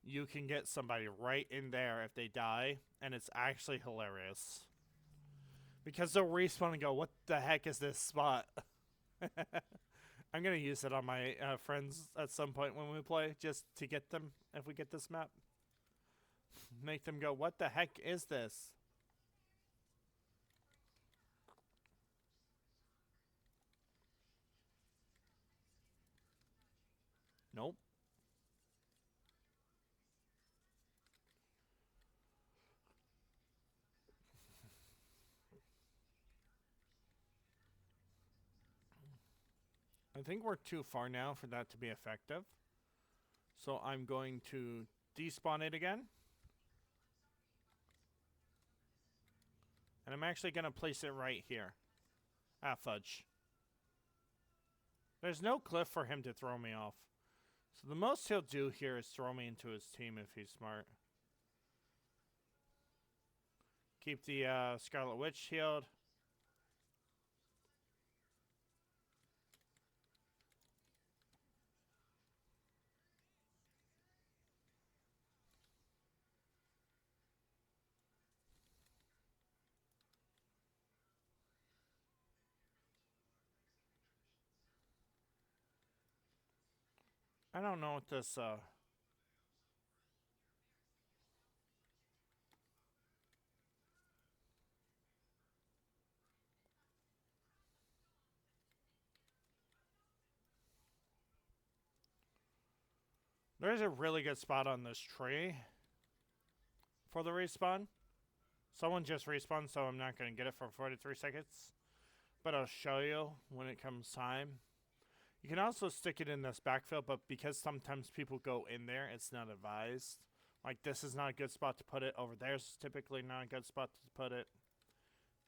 You can get somebody right in there if they die, and it's actually hilarious. Because they'll respawn and go, what the heck is this spot? I'm going to use it on my friends at some point when we play, just to get them, if we get this map. Make them go, what the heck is this? Nope. I think we're too far now for that to be effective. So I'm going to despawn it again. And I'm actually going to place it right here. Ah, fudge. There's no cliff for him to throw me off. So the most he'll do here is throw me into his team if he's smart. Keep the Scarlet Witch healed. I don't know what this there's a really good spot on this tree for the respawn. Someone just respawned, so I'm not going to get it for 43 seconds. But I'll show you when it comes time. You can also stick it in this backfill, but because sometimes people go in there, it's not advised. Like, this is not a good spot to put it. Over there's typically not a good spot to put it.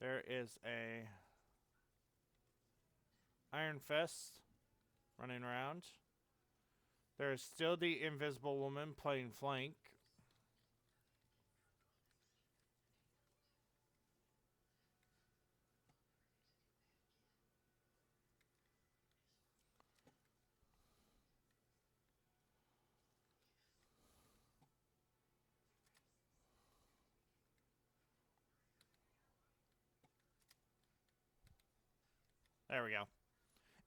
There is a Iron Fist running around. There's still the Invisible Woman playing flank. There we go.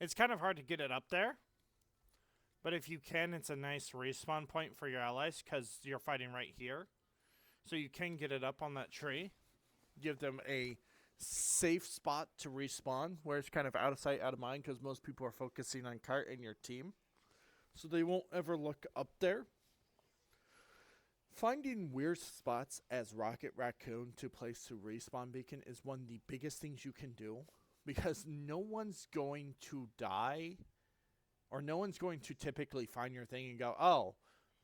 It's kind of hard to get it up there. But if you can, it's a nice respawn point for your allies because you're fighting right here. So you can get it up on that tree. Give them a safe spot to respawn where it's kind of out of sight, out of mind because most people are focusing on Cart and your team. So they won't ever look up there. Finding weird spots as Rocket Raccoon to place to respawn beacon is one of the biggest things you can do because no one's going to die or no one's going to typically find your thing and go, oh,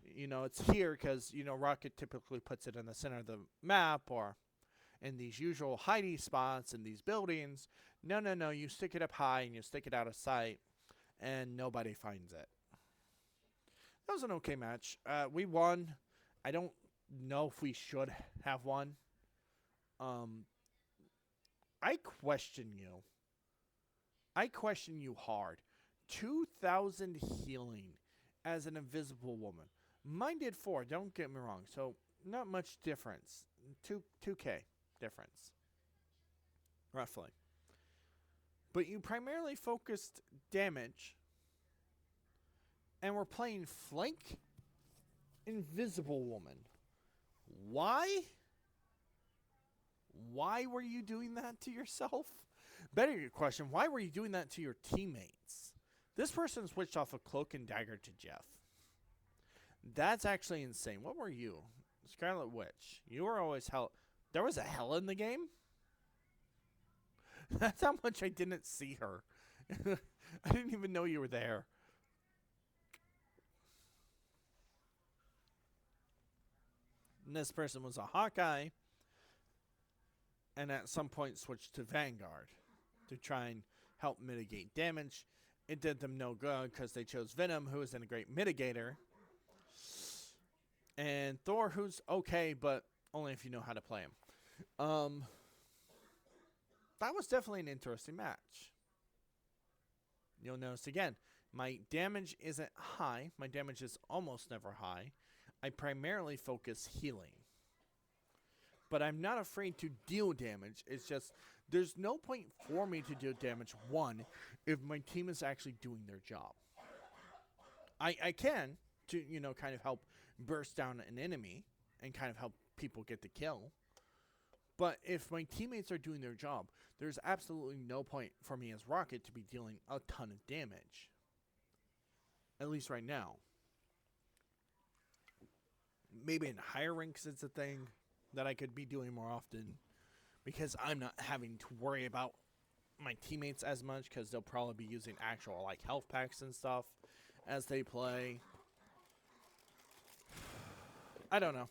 it's here because, Rocket typically puts it in the center of the map or in these usual hidey spots in these buildings. No, you stick it up high and you stick it out of sight and nobody finds it. That was an okay match. We won. I don't know if we should have won. I question you. I question you hard. 2,000 healing as an invisible woman. Mine did 4, don't get me wrong. So, not much difference. 2K difference. Roughly. But you primarily focused damage. And we're playing flank invisible woman. Why? Why were you doing that to yourself? Better question, why were you doing that to your teammates? This person switched off a cloak and dagger to Jeff. That's actually insane. What were you? Scarlet Witch. You were always hell. There was a hell in the game? That's how much I didn't see her. I didn't even know you were there. And this person was a Hawkeye. And at some point switched to Vanguard to try and help mitigate damage. It did them no good because they chose Venom, who isn't a great mitigator. And Thor, who's okay, but only if you know how to play him. That was definitely an interesting match. You'll notice again, my damage isn't high. My damage is almost never high. I primarily focus healing. But I'm not afraid to deal damage. It's just, there's no point for me to deal damage, one, if my team is actually doing their job. I can, to, kind of help burst down an enemy and kind of help people get the kill. But if my teammates are doing their job, there's absolutely no point for me as Rocket to be dealing a ton of damage. At least right now. Maybe in higher ranks it's a thing that I could be doing more often because I'm not having to worry about my teammates as much because they'll probably be using actual health packs and stuff as they play. I don't know.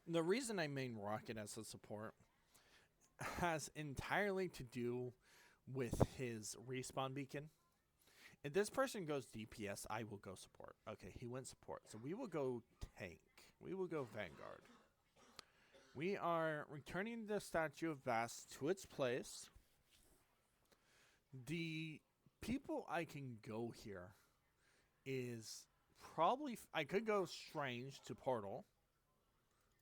The reason I main Rocket as a support has entirely to do with his respawn beacon. If this person goes DPS, I will go support. Okay, he went support. So we will go tank. We will go Vanguard. We are returning the Statue of Bass to its place. The people I can go here is probably... I could go Strange to Portal.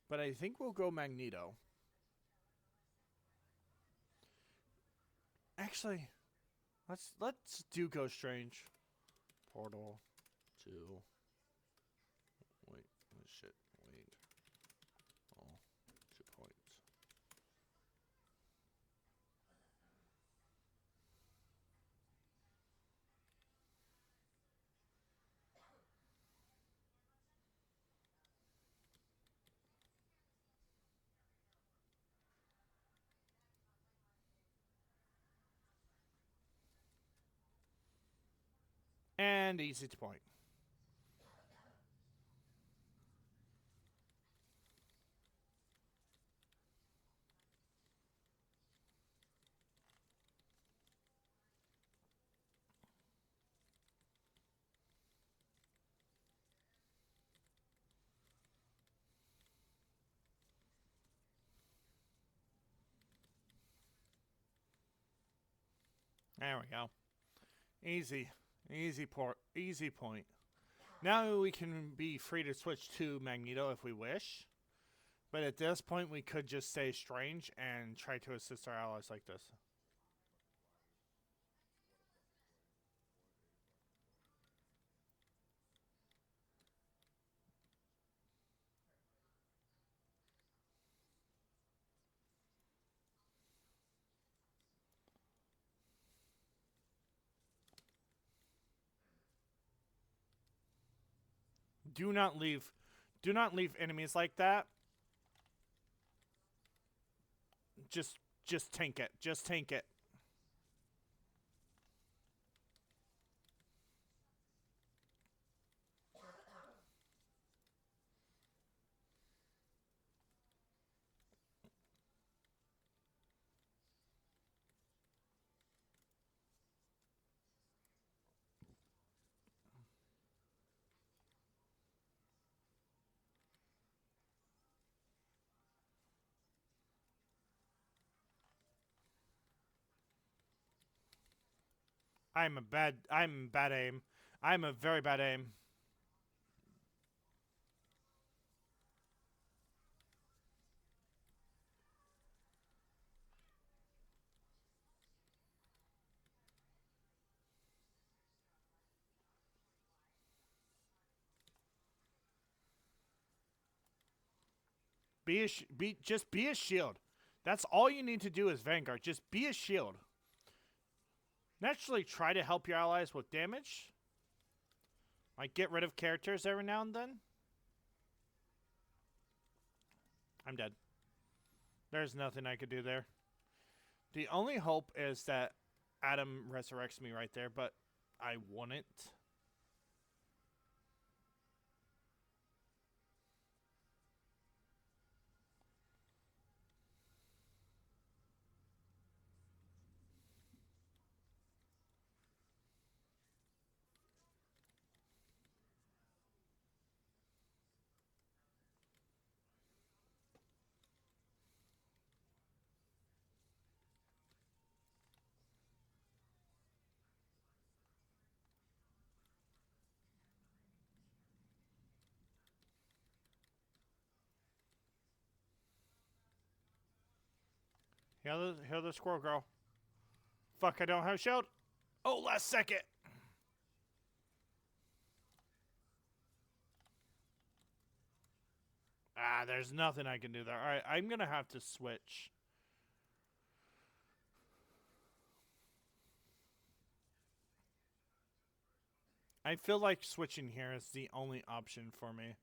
But I think we'll go Magneto. Actually, let's do go Strange. Portal to... Wait, shit, wait. Oh, 2 points. And easy to point. There we go. Easy. Easy point. Now we can be free to switch to Magneto if we wish. But at this point, we could just stay strange and try to assist our allies like this. Do not leave. Do not leave enemies like that. Just tank it. Just tank it. I'm bad aim. I'm a very bad aim. Just be a shield. That's all you need to do as Vanguard. Just be a shield. Naturally, try to help your allies with damage. Like, get rid of characters every now and then. I'm dead. There's nothing I could do there. The only hope is that Adam resurrects me right there, but I wouldn't. Heal the squirrel girl. Fuck, I don't have a shield. Oh, last second. Ah, there's nothing I can do there. Alright, I'm gonna have to switch. I feel like switching here is the only option for me.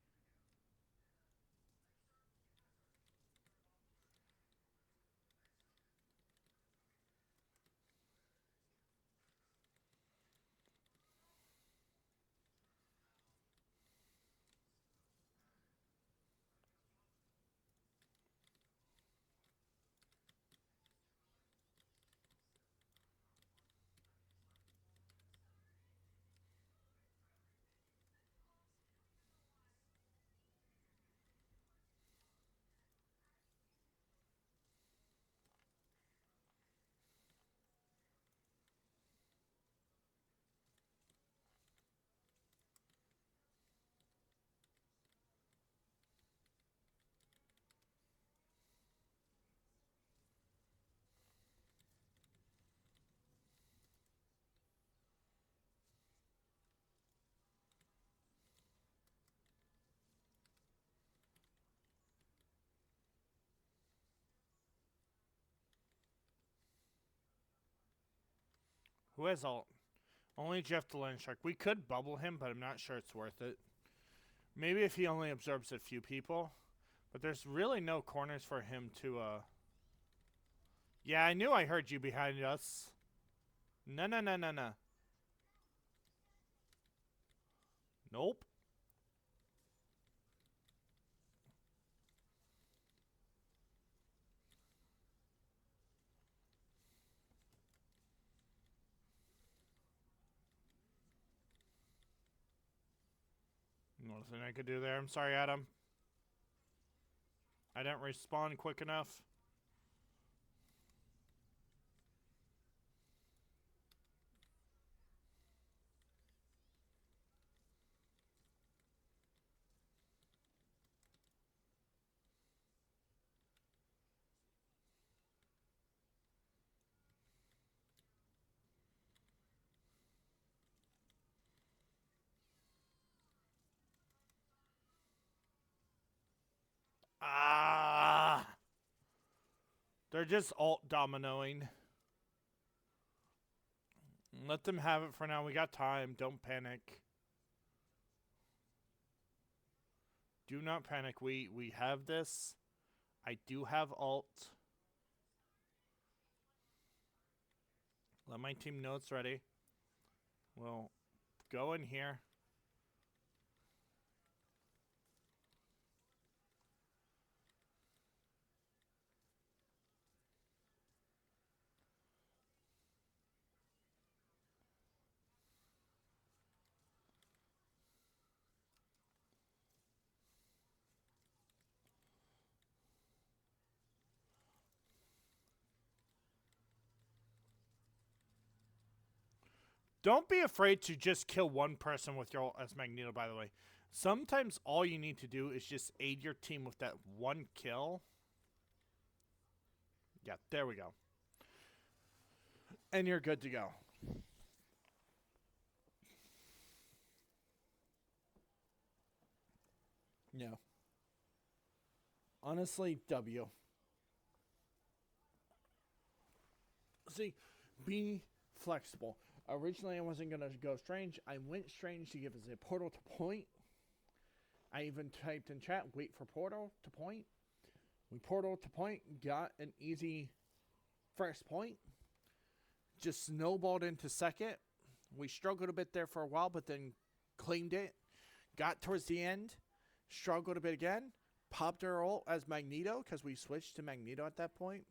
Who has ult? Only Jeff the Land Shark. We could bubble him, but I'm not sure it's worth it. Maybe if he only absorbs a few people. But there's really no corners for him to, Yeah, I knew I heard you behind us. No, no, no, no, no. Nope. Nothing I could do there. I'm sorry, Adam. I didn't respond quick enough. They're just alt dominoing. Let them have it for now. We got time. Don't panic. Do not panic. We have this. I do have alt. Let my team know it's ready. We'll go in here. Don't be afraid to just kill one person with your ult as Magneto, by the way. Sometimes all you need to do is just aid your team with that one kill. Yeah, there we go. And you're good to go. Yeah. Honestly, W. See, be flexible. Originally, I wasn't going to go strange. I went strange to give us a portal to point. I even typed in chat, wait for portal to point. We portal to point, got an easy first point. Just snowballed into second. We struggled a bit there for a while, but then claimed it. Got towards the end, struggled a bit again. Popped our ult as Magneto, because we switched to Magneto at that point.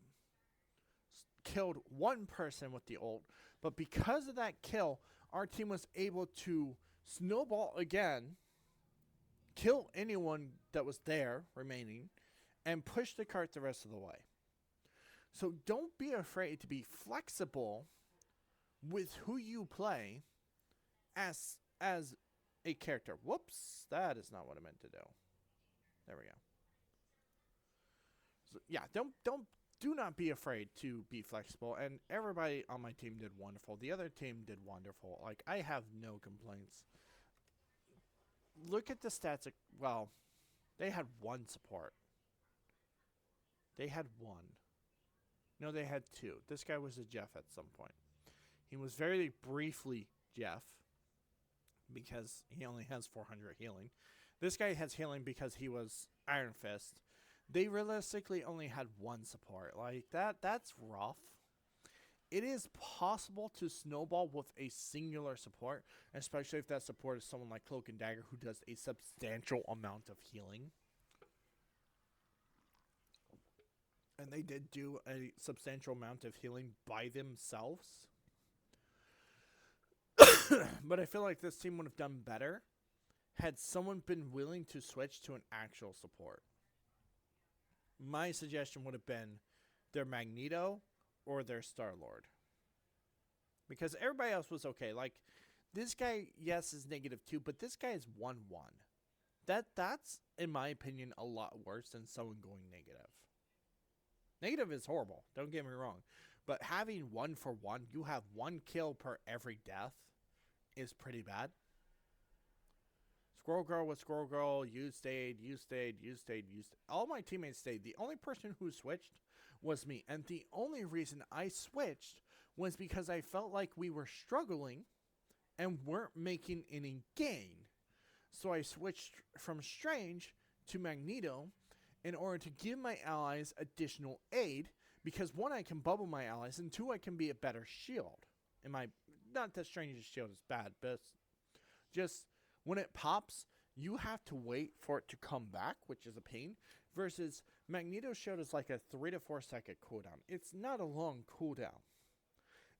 Killed one person with the ult. But because of that kill, our team was able to snowball again, kill anyone that was there remaining, and push the cart the rest of the way. So don't be afraid to be flexible with who you play as a character. Whoops, that is not what I meant to do. There we go. So yeah, do not be afraid to be flexible, and everybody on my team did wonderful. The other team did wonderful. Like, I have no complaints. Look at the stats. Well, they had one support. They had one. No, they had two. This guy was a Jeff at some point. He was very briefly Jeff because he only has 400 healing. This guy has healing because he was Iron Fist. They realistically only had one support. Like, that's rough. It is possible to snowball with a singular support, especially if that support is someone like Cloak and Dagger who does a substantial amount of healing. And they did do a substantial amount of healing by themselves. But I feel like this team would have done better had someone been willing to switch to an actual support. My suggestion would have been their Magneto or their Star-Lord. Because everybody else was okay. Like, this guy, yes, is -2, but this guy is 1-1. That's, in my opinion, a lot worse than someone going negative. Negative is horrible, don't get me wrong. But having 1-for-1, you have one kill per every death, is pretty bad. Squirrel Girl was Squirrel Girl, you stayed. All my teammates stayed. The only person who switched was me. And the only reason I switched was because I felt like we were struggling and weren't making any gain. So I switched from Strange to Magneto in order to give my allies additional aid. Because one, I can bubble my allies, and two, I can be a better shield. Not that Strange's shield is bad, but just when it pops, you have to wait for it to come back, which is a pain, versus Magneto's shield is like a 3 to 4 second cooldown. It's not a long cooldown.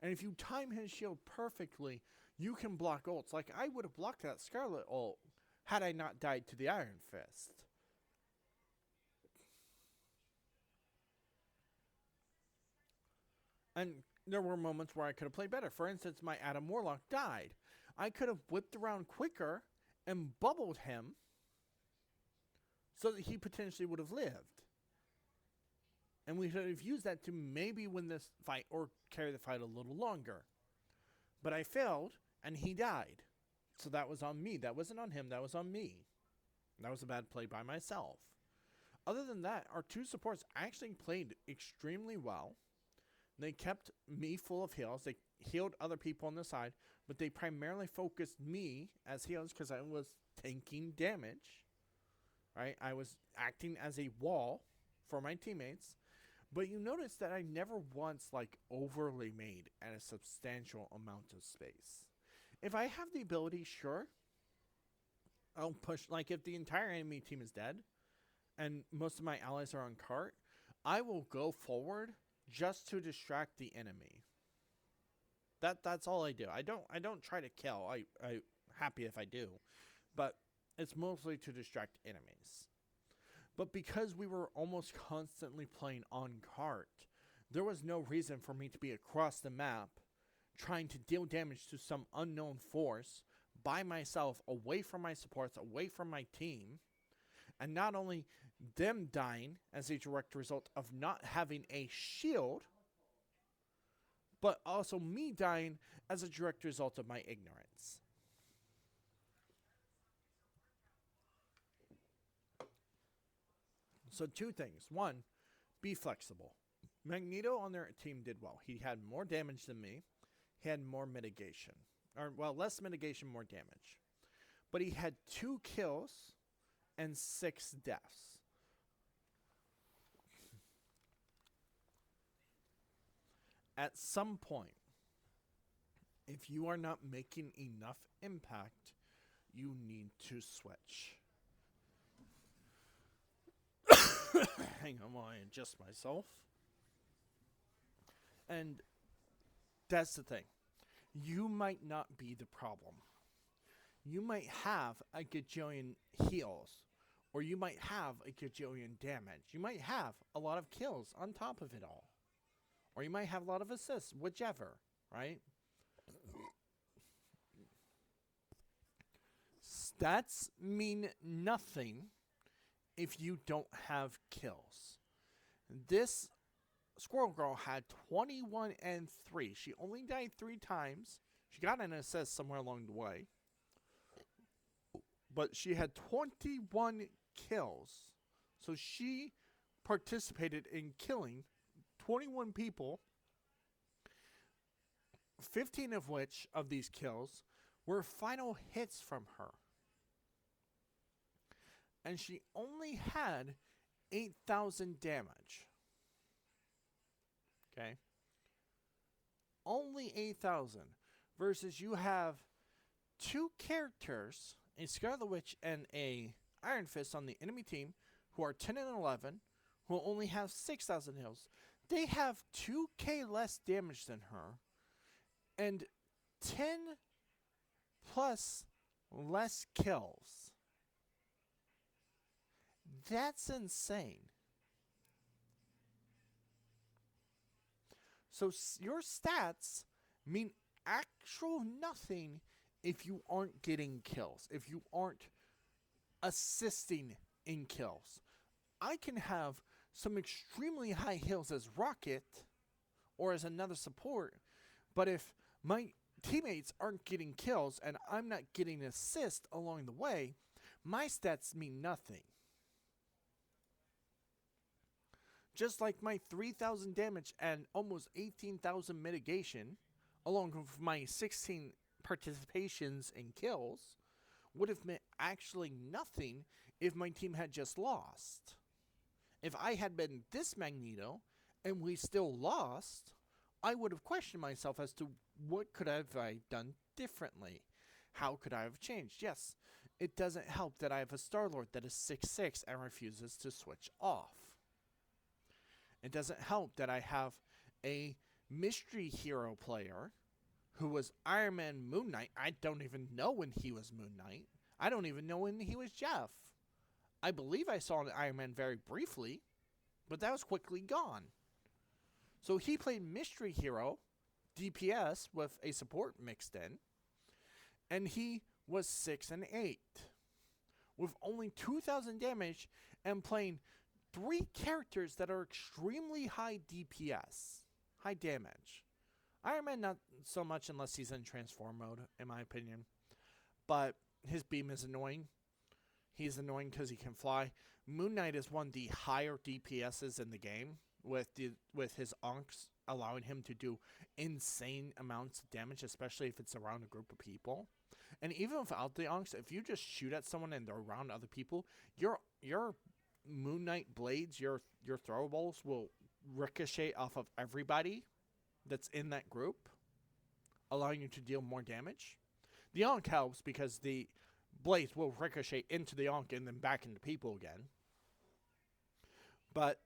And if you time his shield perfectly, you can block ults. Like, I would have blocked that Scarlet ult had I not died to the Iron Fist. And there were moments where I could have played better. For instance, my Adam Warlock died. I could have whipped around quicker and bubbled him so that he potentially would have lived. And we could have used that to maybe win this fight or carry the fight a little longer. But I failed, and he died. So that was on me. That wasn't on him. That was on me. That was a bad play by myself. other than that, our two supports actually played extremely well. They kept me full of heals. They healed other people on the side, but they primarily focused me as heals because I was tanking damage. Right? I was acting as a wall for my teammates. But you notice that I never once overly made at a substantial amount of space. If I have the ability, sure, I'll push. Like if the entire enemy team is dead and most of my allies are on cart, I will go forward just to distract the enemy. That's all I do. I don't try to kill. I happy if I do, but it's mostly to distract enemies. But because we were almost constantly playing on cart, there was no reason for me to be across the map trying to deal damage to some unknown force by myself, away from my supports, away from my team. And not only them dying as a direct result of not having a shield, but also me dying as a direct result of my ignorance. So two things. One, be flexible. Magneto on their team did well. He had more damage than me. He had more mitigation. Or, well, less mitigation, more damage. But he had 2 kills and 6 deaths. At some point, if you are not making enough impact, you need to switch. Hang on while I adjust myself. And that's the thing. You might not be the problem. You might have a gajillion heals, or you might have a gajillion damage. You might have a lot of kills on top of it all. Or you might have a lot of assists, whichever, right? Stats mean nothing if you don't have kills. This Squirrel Girl had 21 and 3. She only died 3 times. She got an assist somewhere along the way. But she had 21 kills. So she participated in killing 21 people, 15 of which of these kills were final hits from her. And she only had 8,000 damage. Okay? Only 8,000. Versus you have 2 characters, a Scarlet Witch and a Iron Fist on the enemy team, who are 10 and 11, who only have 6,000 heals. They have 2k less damage than her, and 10 plus less kills. That's insane. So your stats mean actual nothing if you aren't getting kills, if you aren't assisting in kills. I can have some extremely high heals as Rocket or as another support, but if my teammates aren't getting kills and I'm not getting assist along the way, my stats mean nothing. Just like my 3,000 damage and almost 18,000 mitigation, along with my 16 participations in kills, would have meant actually nothing if my team had just lost. If I had been this Magneto and we still lost, I would have questioned myself as to what could I have done differently? How could I have changed? Yes, it doesn't help that I have a Star-Lord that is 6'6" and refuses to switch off. It doesn't help that I have a mystery hero player who was Iron Man Moon Knight. I don't even know when he was Moon Knight. I don't even know when he was Jeff. I believe I saw an Iron Man very briefly, but that was quickly gone. So he played mystery hero, DPS with a support mixed in, and he was 6 and 8 with only 2,000 damage and playing 3 characters that are extremely high DPS, high damage. Iron Man not so much unless he's in transform mode, in my opinion, but his beam is annoying. He's annoying because he can fly. Moon Knight is one of the higher DPSs in the game, with his onks allowing him to do insane amounts of damage, especially if it's around a group of people. And even without the onks, if you just shoot at someone and they're around other people, your Moon Knight blades, your throwables will ricochet off of everybody that's in that group, allowing you to deal more damage. The onk helps because the blades will ricochet into the onk and then back into people again. But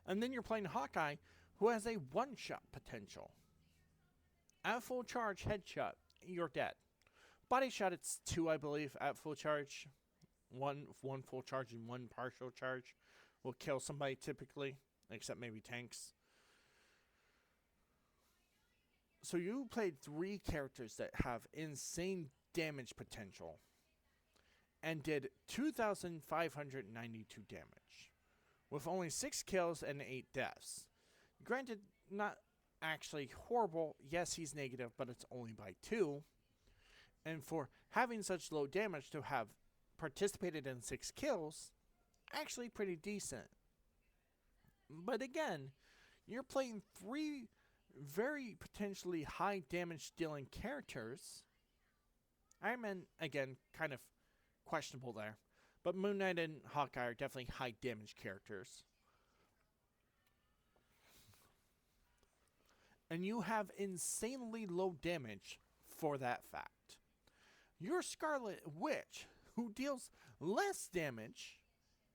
and then you're playing Hawkeye, who has a one-shot potential. At full charge, headshot, you're dead. Body shot, it's 2, I believe, at full charge. One full charge and 1 partial charge will kill somebody typically, except maybe tanks. So you played 3 characters that have insane damage potential and did 2,592 damage with only 6 kills and 8 deaths. Granted, not actually horrible. Yes, he's negative, but it's only by 2. And for having such low damage to have participated in 6 kills, actually pretty decent. But again, you're playing 3 very potentially high damage dealing characters. Iron Man, again, kind of questionable there. But Moon Knight and Hawkeye are definitely high damage characters. And you have insanely low damage for that fact. Your Scarlet Witch, who deals less damage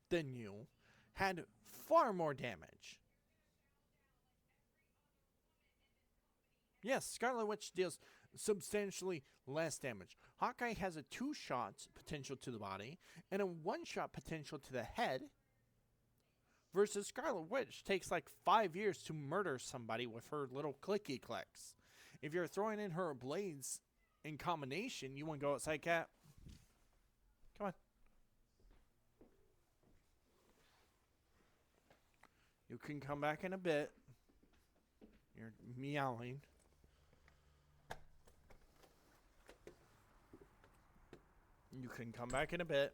than you, had far more damage. Yes, Scarlet Witch deals substantially less damage. Hawkeye has a 2-shot potential to the body and a 1-shot potential to the head, versus Scarlet Witch takes like 5 years to murder somebody with her little clicky clicks. If you're throwing in her blades in combination, you want to go outside, cat? Come on. You can come back in a bit. You're meowing. You can come back in a bit.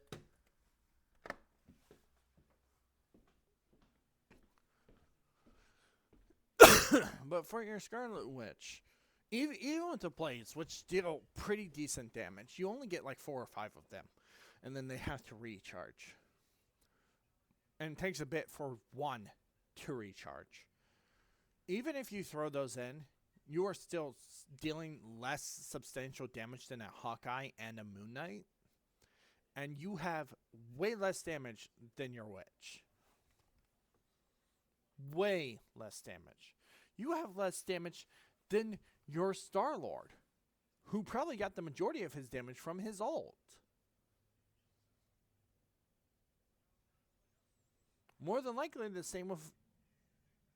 But for your Scarlet Witch, even with the blades, which deal pretty decent damage, you only get like 4 or 5 of them. And then they have to recharge. And it takes a bit for 1 to recharge. Even if you throw those in, you are still dealing less substantial damage than a Hawkeye and a Moon Knight. And you have way less damage than your Witch. Way less damage. You have less damage than your Star-Lord, who probably got the majority of his damage from his ult. More than likely the same with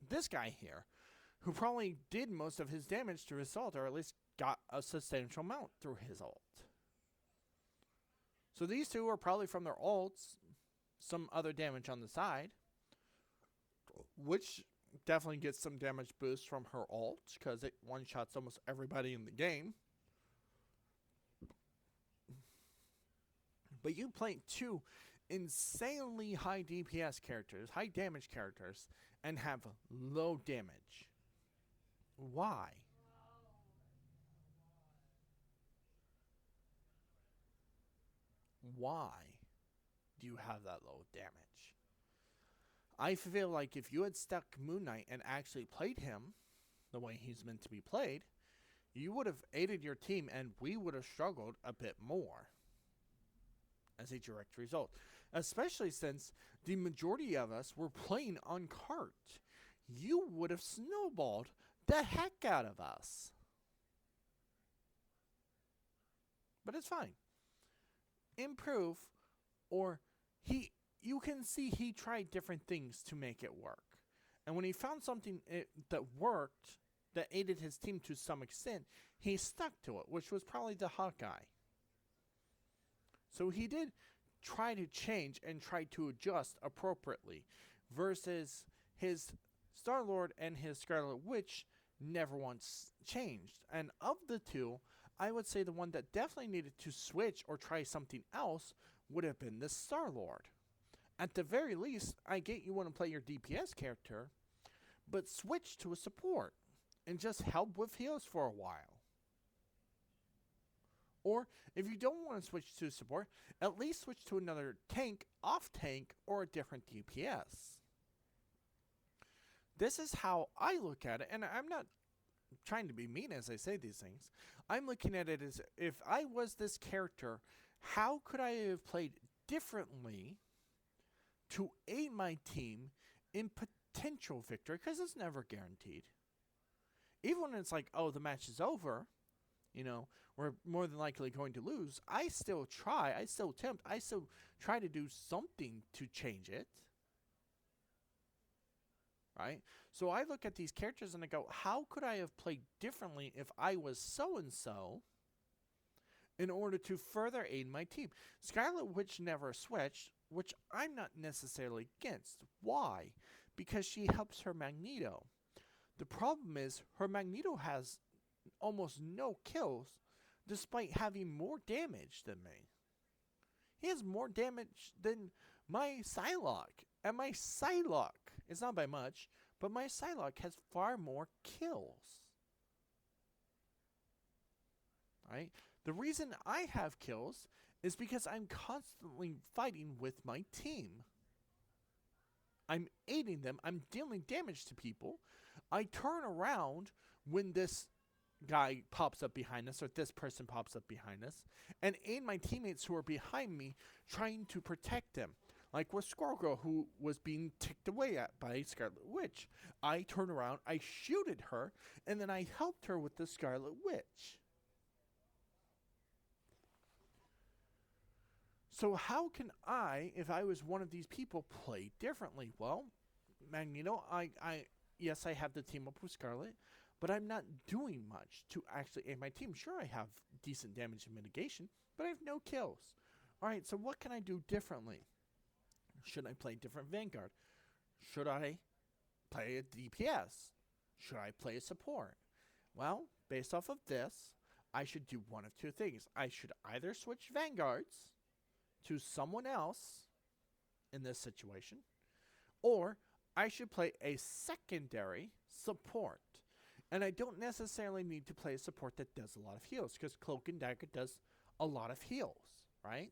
this guy here, who probably did most of his damage through his ult, or at least got a substantial amount through his ult. So these two are probably from their ults, some other damage on the side, which definitely gets some damage boost from her ult, because it one-shots almost everybody in the game. But you play 2 insanely high DPS characters, high damage characters, and have low damage. Why? Why do you have that low damage? I feel like if you had stuck Moon Knight and actually played him the way he's meant to be played, you would have aided your team and we would have struggled a bit more as a direct result. Especially since the majority of us were playing on cart. You would have snowballed the heck out of us. But it's fine. Improve, or you can see he tried different things to make it work. And when he found something that worked, that aided his team to some extent, he stuck to it, which was probably the Hawkeye. So he did try to change and try to adjust appropriately, versus his Star-Lord and his Scarlet Witch never once changed. And of the two, I would say the one that definitely needed to switch or try something else would have been the Star-Lord. At the very least, I get you want to play your DPS character, but switch to a support and just help with heals for a while. Or if you don't want to switch to support, at least switch to another tank, off tank, or a different DPS. This is how I look at it, and I'm not trying to be mean as I say these things. I'm looking at it as if I was this character, how could I have played differently to aid my team in potential victory? Because it's never guaranteed. Even when it's like, oh, the match is over, we're more than likely going to lose, I still try, I still attempt, I still try to do something to change it. Right? So I look at these characters and I go, how could I have played differently if I was so-and-so in order to further aid my team? Scarlet Witch never switched, which I'm not necessarily against. Why? Because she helps her Magneto. The problem is her Magneto has almost no kills despite having more damage than me. He has more damage than my Psylocke. And my Psylocke, it's not by much, but my Psylocke has far more kills. Right? The reason I have kills is because I'm constantly fighting with my team. I'm aiding them. I'm dealing damage to people. I turn around when this guy pops up behind us or this person pops up behind us and aid my teammates who are behind me trying to protect them. Like with Squirrel Girl, who was being ticked away at by Scarlet Witch. I turned around, I shooted her, and then I helped her with the Scarlet Witch. So how can I, if I was one of these people, play differently? Well, Magneto, yes, I have the team up with Scarlet, but I'm not doing much to actually aid my team. Sure, I have decent damage and mitigation, but I have no kills. All right, so what can I do differently? Should I play different Vanguard? Should I play a DPS? Should I play a support? Well, based off of this, I should do one of two things. I should either switch Vanguards to someone else in this situation, or I should play a secondary support. And I don't necessarily need to play a support that does a lot of heals, because Cloak and Dagger does a lot of heals, right?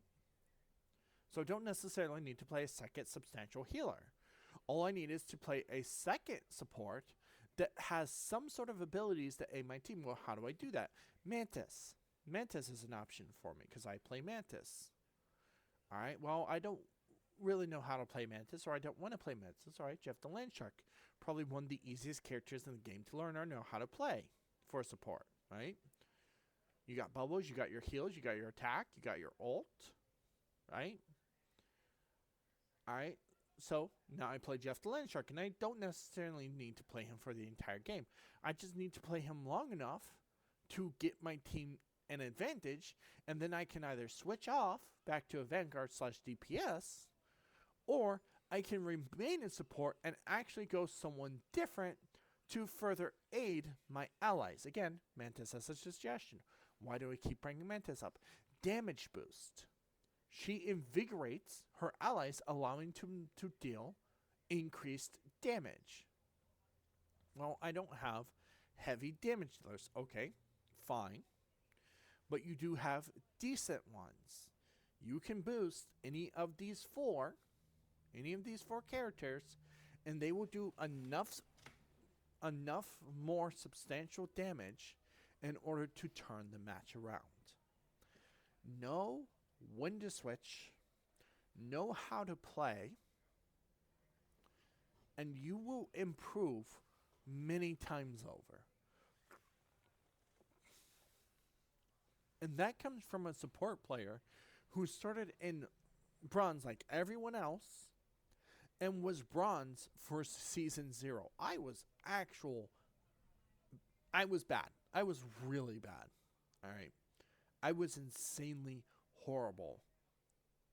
So I don't necessarily need to play a second substantial healer. All I need is to play a second support that has some sort of abilities that aid my team. Well, how do I do that? Mantis. Mantis is an option for me because I play Mantis. All right, well, I don't really know how to play Mantis, or I don't want to play Mantis. All right, Jeff the Landshark. Probably one of the easiest characters in the game to learn or know how to play for support, right? You got bubbles, you got your heals, you got your attack, you got your ult, right? All right, so now I play Jeff the Landshark, and I don't necessarily need to play him for the entire game. I just need to play him long enough to get my team an advantage, and then I can either switch off back to a Vanguard / DPS, or I can remain in support and actually go someone different to further aid my allies. Again, Mantis has a suggestion. Why do I keep bringing Mantis up? Damage boost. She invigorates her allies, allowing them to deal increased damage. Well, I don't have heavy damage dealers. Okay, fine. But you do have decent ones. You can boost any of these four characters, and they will do enough more substantial damage in order to turn the match around. Know when to switch, know how to play, and you will improve many times over. And that comes from a support player who started in bronze like everyone else and was bronze for season 0. I was bad. I was really bad. All right. I was insanely horrible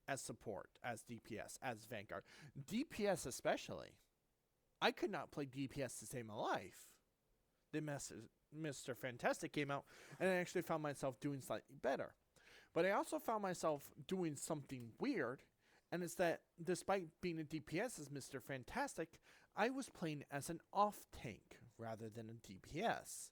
as support, as DPS, as Vanguard. DPS especially. I could not play DPS to save my life. then Mr. Fantastic came out, and I actually found myself doing slightly better. But I also found myself doing something weird, and it's that despite being a DPS as Mr. Fantastic, I was playing as an off tank rather than a DPS.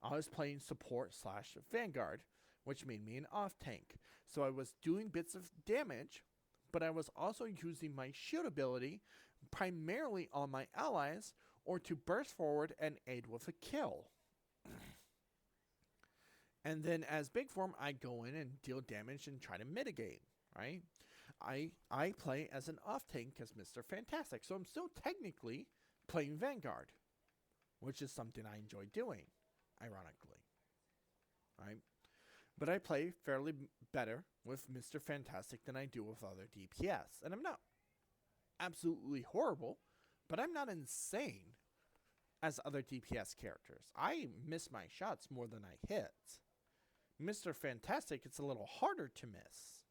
I was playing support slash Vanguard, which made me an off tank. So I was doing bits of damage, but I was also using my shield ability primarily on my allies or to burst forward and aid with a kill. And then as big form, I go in and deal damage and try to mitigate, right? I play as an off tank as Mr. Fantastic, so I'm still technically playing Vanguard, which is something I enjoy doing, ironically, right? But I play fairly better with Mr. Fantastic than I do with other DPS, and I'm not absolutely horrible, but I'm not insane as other DPS characters. I miss my shots more than I hit. Mr. Fantastic, it's a little harder to miss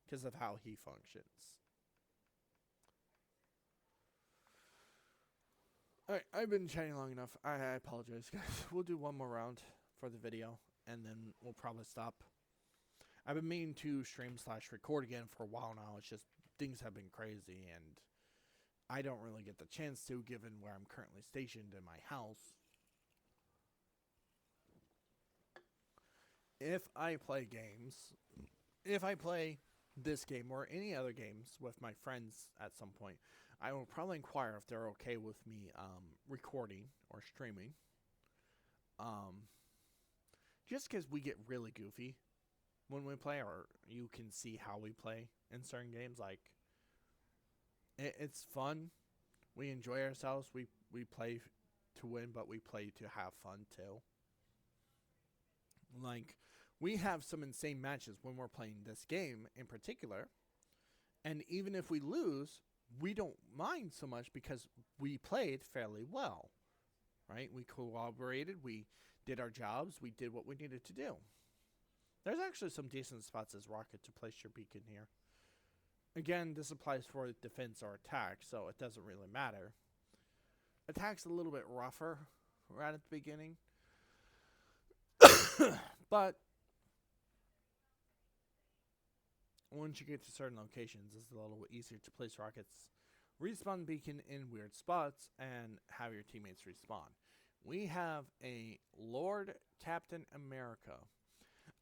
because of how he functions. Alright, I've been chatting long enough. I apologize, guys. We'll do one more round for the video, and then we'll probably stop. I've been meaning to stream / record again for a while now. It's just things have been crazy, and I don't really get the chance to, given where I'm currently stationed in my house. If I play games, if I play this game or any other games with my friends at some point, I will probably inquire if they're okay with me recording or streaming. Just because we get really goofy when we play, or you can see how we play in certain games. Like, it's fun. We enjoy ourselves. We play to win, but we play to have fun too. Like, we have some insane matches when we're playing this game in particular. And even if we lose, we don't mind so much because we played fairly well. Right? We cooperated. We did our jobs. We did what we needed to do. There's actually some decent spots as Rocket to place your beacon here. Again, this applies for defense or attack, so it doesn't really matter. Attack's a little bit rougher right at the beginning. But once you get to certain locations, it's a little easier to place rockets, respawn beacon in weird spots, and have your teammates respawn. We have a Lord Captain America.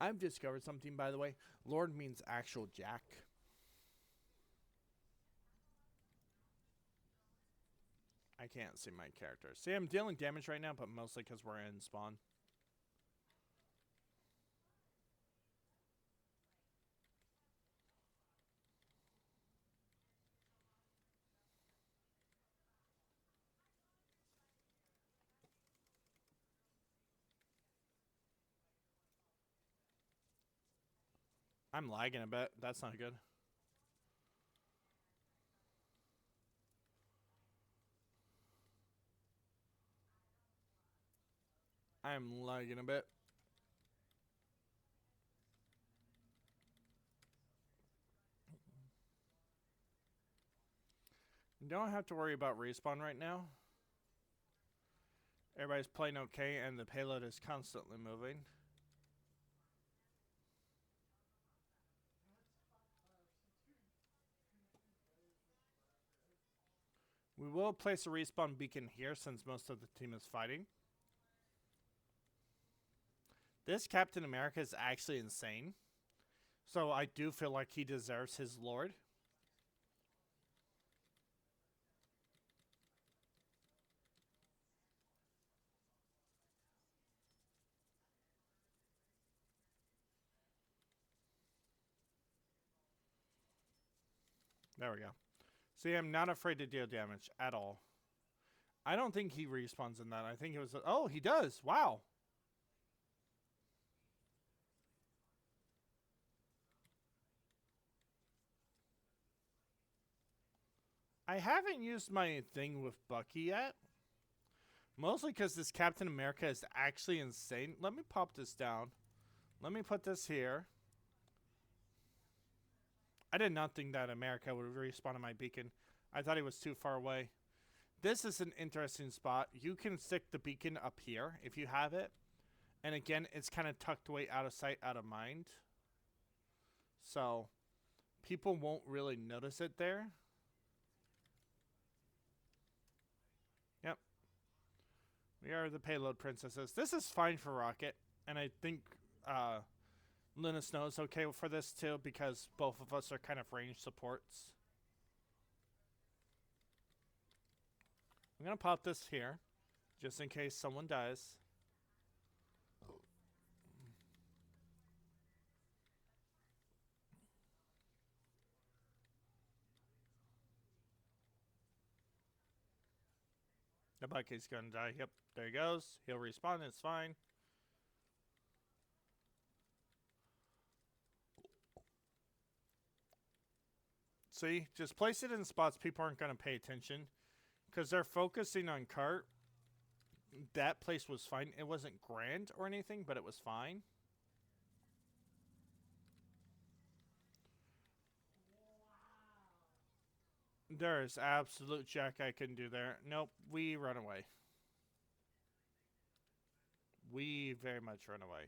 I've discovered something, by the way. Lord means actual Jack. I can't see my character. See, I'm dealing damage right now, but mostly because we're in spawn. I'm lagging a bit. That's not good. I'm lagging a bit. You don't have to worry about respawn right now. Everybody's playing okay, and the payload is constantly moving. We will place a respawn beacon here since most of the team is fighting. This Captain America is actually insane. So I do feel like he deserves his Lord. There we go. See, I'm not afraid to deal damage at all. I don't think he respawns in that. I think it was... Oh, he does. Wow. I haven't used my thing with Bucky yet. Mostly because this Captain America is actually insane. Let me pop this down. Let me put this here. I did not think that America would respawn on my beacon. I thought he was too far away. This is an interesting spot. You can stick the beacon up here if you have it. And again, it's kind of tucked away out of sight, out of mind. So people won't really notice it there. Yep. We are the payload princesses. This is fine for Rocket. And I think Luna Snow is okay for this too, because both of us are kind of range supports. I'm going to pop this here, just in case someone dies. The Bucky's going to die. Yep, there he goes. He'll respawn. It's fine. See, just place it in spots people aren't going to pay attention. Because they're focusing on cart. That place was fine. It wasn't grand or anything, but it was fine. There is absolute jack I can do there. Nope, we run away. We very much run away.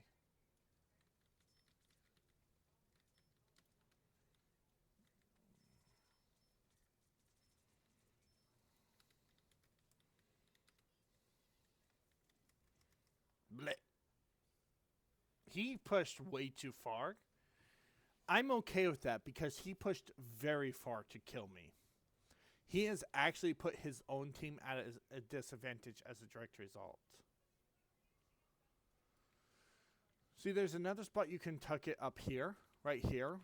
Blech. He pushed way too far. I'm okay with that because he pushed very far to kill me. He has actually put his own team at a disadvantage as a direct result. See, there's another spot you can tuck it up here, right here.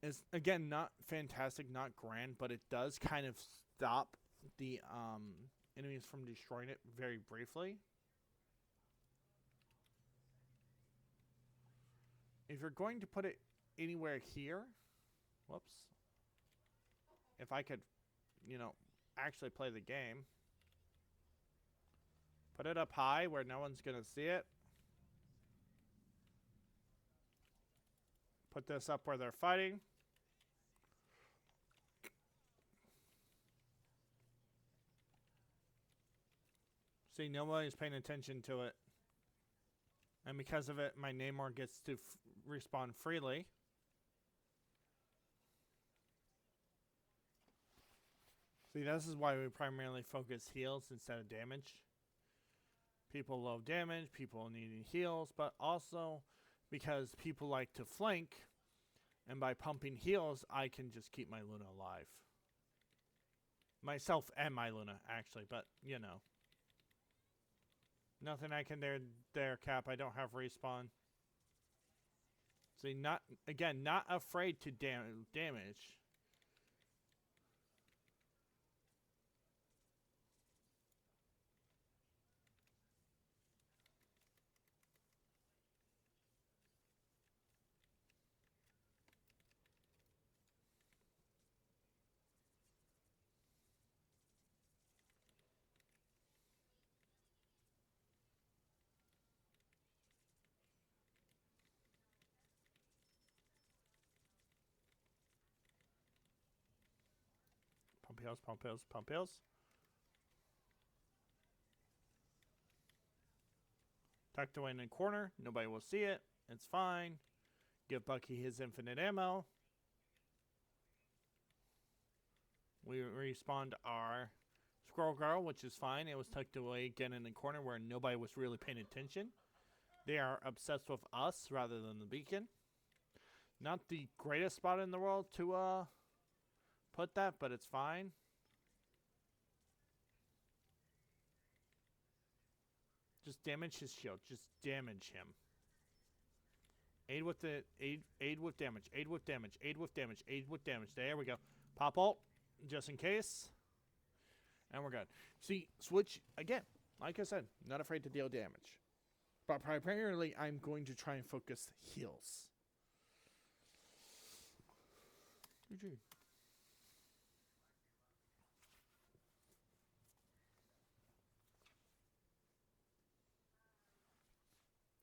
It's, again, not fantastic, not grand, but it does kind of stop the enemies from destroying it very briefly. If you're going to put it anywhere here, whoops, if I could, you know, actually play the game, put it up high where no one's going to see it. Put this up where they're fighting. See, nobody's paying attention to it. And because of it, my Namor gets to respawn freely. See, this is why we primarily focus heals instead of damage. People love damage, people needing heals, but also because people like to flank, and by pumping heals, I can just keep my Luna alive. Myself and my Luna, actually, but, you know. Nothing I can there, Cap. I don't have respawn. See, not afraid to damage. Pump heals, pump heals, pump heals. Tucked away in the corner. Nobody will see it. It's fine. Give Bucky his infinite ammo. We respawned our Squirrel Girl, which is fine. It was tucked away again in the corner where nobody was really paying attention. They are obsessed with us rather than the beacon. Not the greatest spot in the world to put that, but it's fine. Just damage his shield. Just damage him. Aid with the aid with damage. Aid with damage. Aid with damage. Aid with damage. There we go. Pop ult, just in case. And we're good. See, switch again. Like I said, not afraid to deal damage. But primarily, I'm going to try and focus heals. GG.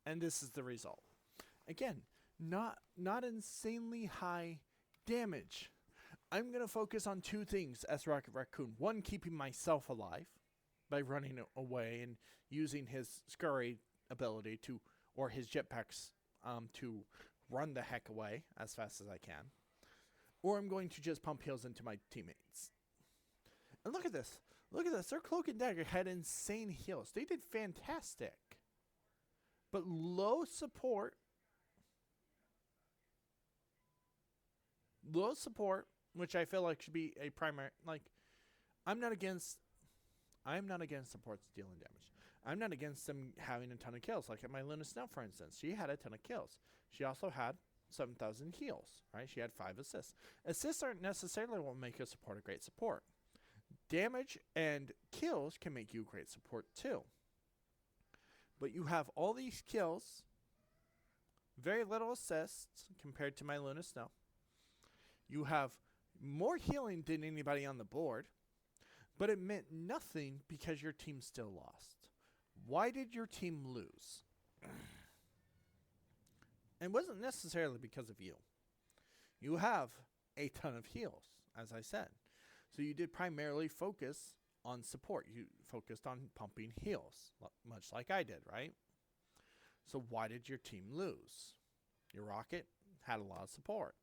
And this is the result. Again, not insanely high damage. I'm going to focus on two things as Rocket Raccoon. One, keeping myself alive. by running away and using his scurry ability to, or his jetpacks, to run the heck away as fast as I can. Or I'm going to just pump heals into my teammates. And look at this. Look at this. Their Cloak and Dagger had insane heals. They did fantastic. But low support, which I feel like should be a primary, like, I'm not against supports dealing damage. I'm not against them having a ton of kills. Like at my Luna Snow, for instance, she had a ton of kills. She also had 7,000 heals, right? She had 5 assists. Assists aren't necessarily what make a support a great support. Damage and kills can make you a great support too. But you have all these kills, very little assists compared to my Luna Snow. You have more healing than anybody on the board, but it meant nothing because your team still lost. Why did your team lose? It wasn't necessarily because of you. You have a ton of heals, as I said. So you did primarily focus on support. You focused on pumping heals, much like I did, right? So why did your team lose? Your Rocket had a lot of support.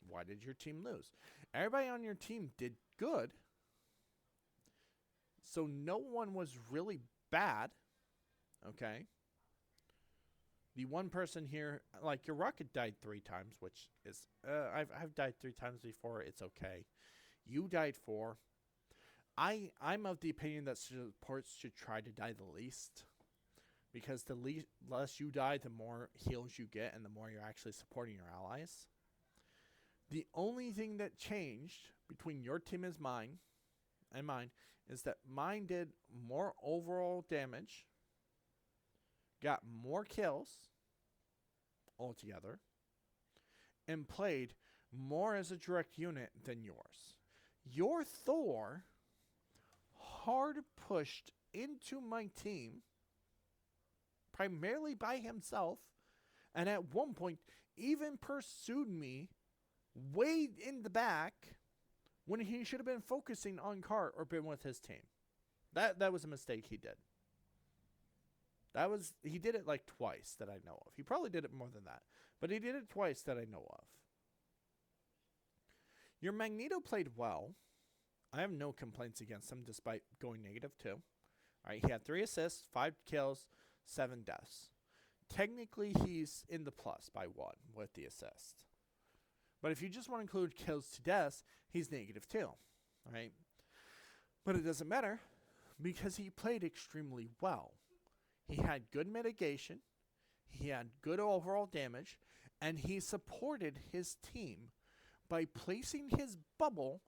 Why did your team lose? Everybody on your team did good. So no one was really bad. Okay. The one person here, like your Rocket died 3 times, which is, I've died 3 times before. It's okay. You died 4. I'm of the opinion that supports should try to die the least. Because the less you die, the more heals you get and the more you're actually supporting your allies. The only thing that changed between your team and mine is that mine did more overall damage, got more kills altogether, and played more as a direct unit than yours. Your Thor hard pushed into my team primarily by himself, and at one point even pursued me way in the back when he should have been focusing on Cart or been with his team. That was a mistake he did. He did it like twice that I know of. He probably did it more than that, but he did it twice that I know of. Your Magneto played well. I have no complaints against him despite going -2. All right, he had 3 assists, 5 kills, 7 deaths. Technically, he's in the plus by 1 with the assist. But if you just want to include kills to deaths, he's -2. All right? But it doesn't matter because he played extremely well. He had good mitigation. He had good overall damage. And he supported his team by placing his bubble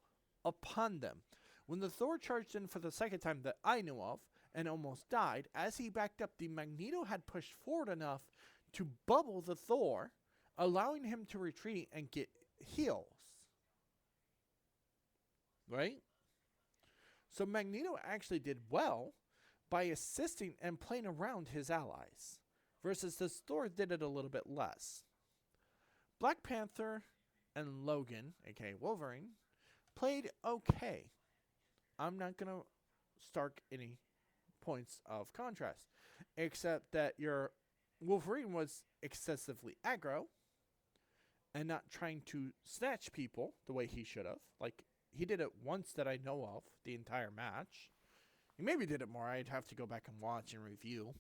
upon them. When the Thor charged in for the second time that I knew of and almost died, as he backed up, the Magneto had pushed forward enough to bubble the Thor, allowing him to retreat and get heals. Right? So Magneto actually did well by assisting and playing around his allies, versus the Thor did it a little bit less. Black Panther and Logan, aka Wolverine, played okay. I'm not going to start any points of contrast, except that your Wolverine was excessively aggro and not trying to snatch people the way he should have. Like, he did it once that I know of the entire match. He maybe did it more. I'd have to go back and watch and review.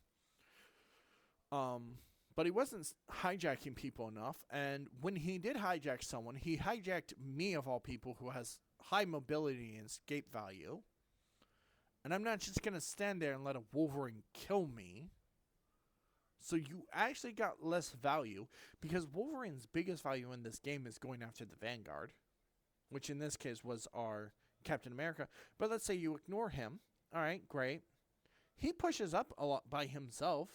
But he wasn't hijacking people enough. And when he did hijack someone, he hijacked me of all people who has high mobility and escape value. And I'm not just going to stand there and let a Wolverine kill me. So you actually got less value because Wolverine's biggest value in this game is going after the Vanguard, which in this case was our Captain America. But let's say you ignore him. All right, great. He pushes up a lot by himself.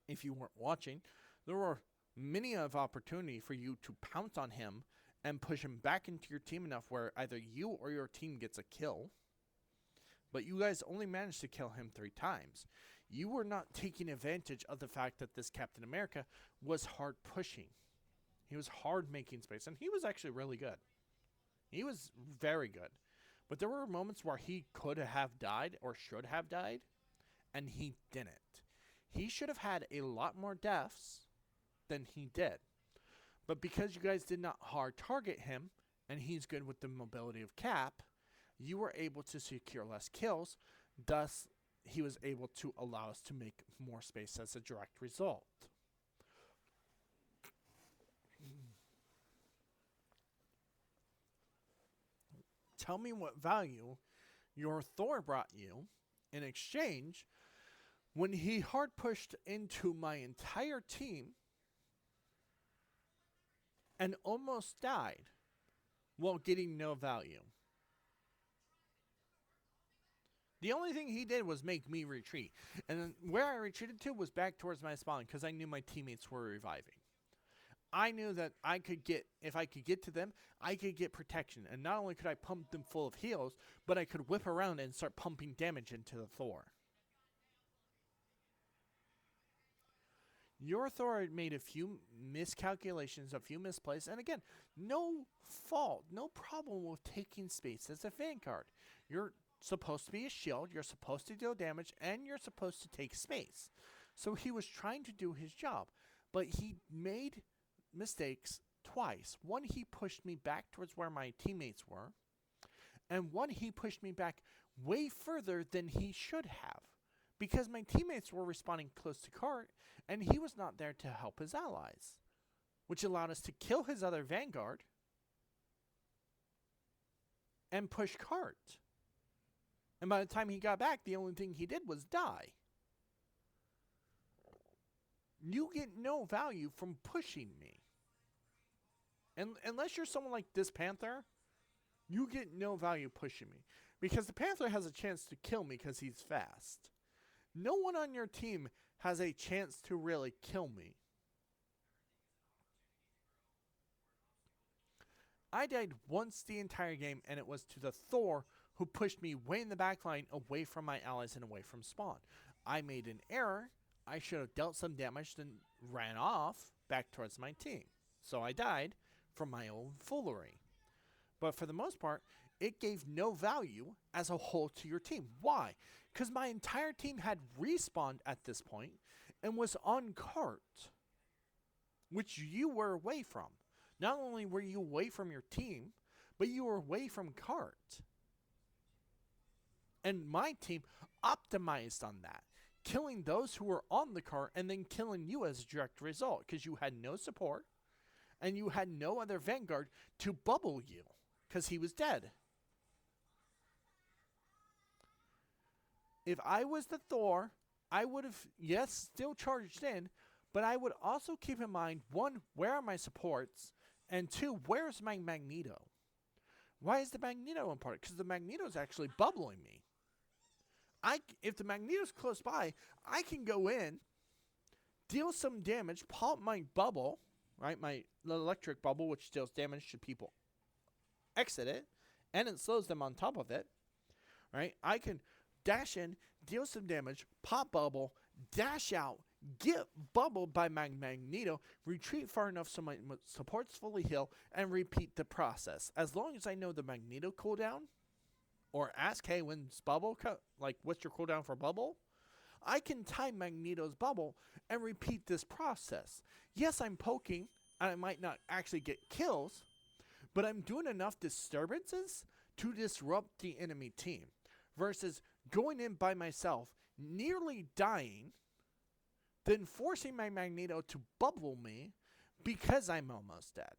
If you weren't watching, there were many of opportunity for you to pounce on him and push him back into your team enough where either you or your team gets a kill. But you guys only managed to kill him 3 times. You were not taking advantage of the fact that this Captain America was hard pushing. He was hard making space, and he was actually really good. He was very good. But there were moments where he could have died or should have died, and he didn't. He should have had a lot more deaths than he did. But because you guys did not hard target him, and he's good with the mobility of Cap, you were able to secure less kills. Thus, he was able to allow us to make more space as a direct result. Tell me what value your Thor brought you in exchange when he hard pushed into my entire team and almost died while getting no value. The only thing he did was make me retreat. And then where I retreated to was back towards my spawn because I knew my teammates were reviving. I knew that I could get, if I could get to them, I could get protection. And not only could I pump them full of heals, but I could whip around and start pumping damage into the Thor. Your Thor had made a few miscalculations, a few misplays, and again, no fault, no problem with taking space as a Vanguard. You're supposed to be a shield, you're supposed to deal damage, and you're supposed to take space. So he was trying to do his job, but he made mistakes twice. One, he pushed me back towards where my teammates were, and one, he pushed me back way further than he should have because my teammates were respawning close to cart and he was not there to help his allies, which allowed us to kill his other Vanguard and push cart. And by the time he got back, the only thing he did was die. You get no value from pushing me. And unless you're someone like this Panther, you get no value pushing me. Because the Panther has a chance to kill me because he's fast. No one on your team has a chance to really kill me. I died once the entire game, and it was to the Thor who pushed me way in the back line away from my allies and away from spawn. I made an error. I should have dealt some damage, then ran off back towards my team. So I died from my own foolery. But for the most part, it gave no value as a whole to your team. Why? Because my entire team had respawned at this point and was on cart, which you were away from. Not only were you away from your team, but you were away from cart. And my team optimized on that, killing those who were on the cart and then killing you as a direct result because you had no support and you had no other Vanguard to bubble you because he was dead. If I was the Thor, I would have, yes, still charged in, but I would also keep in mind, one, where are my supports? And two, where's my Magneto? Why is the Magneto important? Because the Magneto is actually bubbling me. If the Magneto's close by, I can go in, deal some damage, pop my bubble, right, my electric bubble, which deals damage to people, exit it, and it slows them on top of it, right? I can dash in, deal some damage, pop bubble, dash out, get bubbled by my Magneto, retreat far enough so my supports fully heal, and repeat the process. As long as I know the Magneto cooldown, or ask, hey, when's bubble, what's your cooldown for bubble? I can time Magneto's bubble and repeat this process. Yes, I'm poking, and I might not actually get kills, but I'm doing enough disturbances to disrupt the enemy team. Versus going in by myself, nearly dying, then forcing my Magneto to bubble me because I'm almost dead.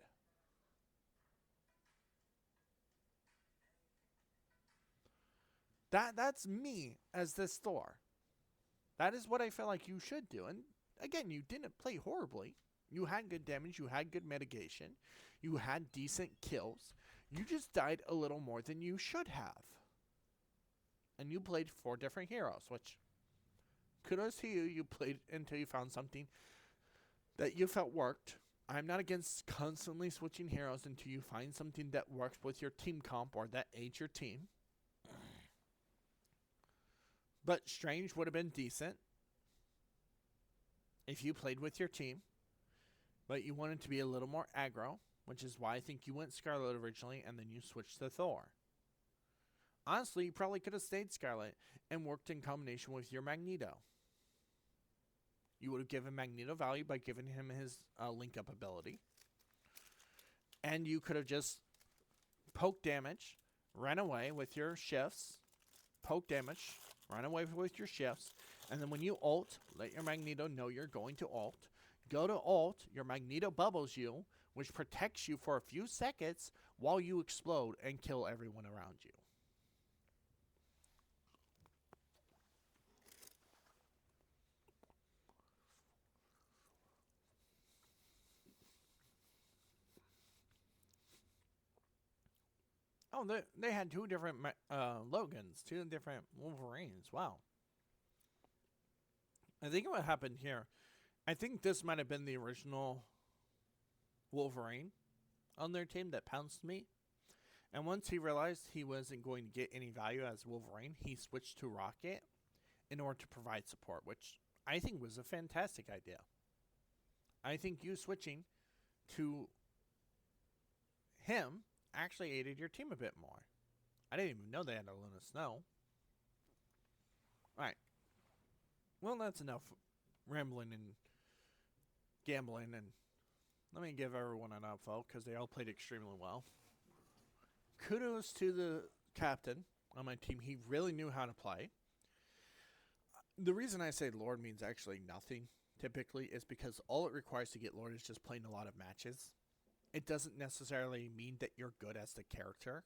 That's me as this Thor. That is what I feel like you should do. And again, you didn't play horribly. You had good damage. You had good mitigation. You had decent kills. You just died a little more than you should have. And you played 4 different heroes, which, kudos to you. You played until you found something that you felt worked. I'm not against constantly switching heroes until you find something that works with your team comp or that aids your team. But Strange would have been decent if you played with your team, but you wanted to be a little more aggro, which is why I think you went Scarlet originally and then you switched to Thor. Honestly, you probably could have stayed Scarlet and worked in combination with your Magneto. You would have given Magneto value by giving him his link up ability. And you could have just poked damage, ran away with your shifts, poke damage, run away with your shifts, and then when you ult, let your Magneto know you're going to ult. Go to ult, your Magneto bubbles you, which protects you for a few seconds while you explode and kill everyone around you. Oh, they had two different Logans, two different Wolverines. Wow. I think what happened here, I think this might have been the original Wolverine on their team that pounced me. And once he realized he wasn't going to get any value as Wolverine, he switched to Rocket in order to provide support, which I think was a fantastic idea. I think you switching to him actually aided your team a bit more. I didn't even know they had a Luna Snow. Alright. Well, that's enough rambling and gambling, and let me give everyone an upvote because they all played extremely well. Kudos to the captain on my team. He really knew how to play. The reason I say Lord means actually nothing typically is because all it requires to get Lord is just playing a lot of matches. It doesn't necessarily mean that you're good as the character.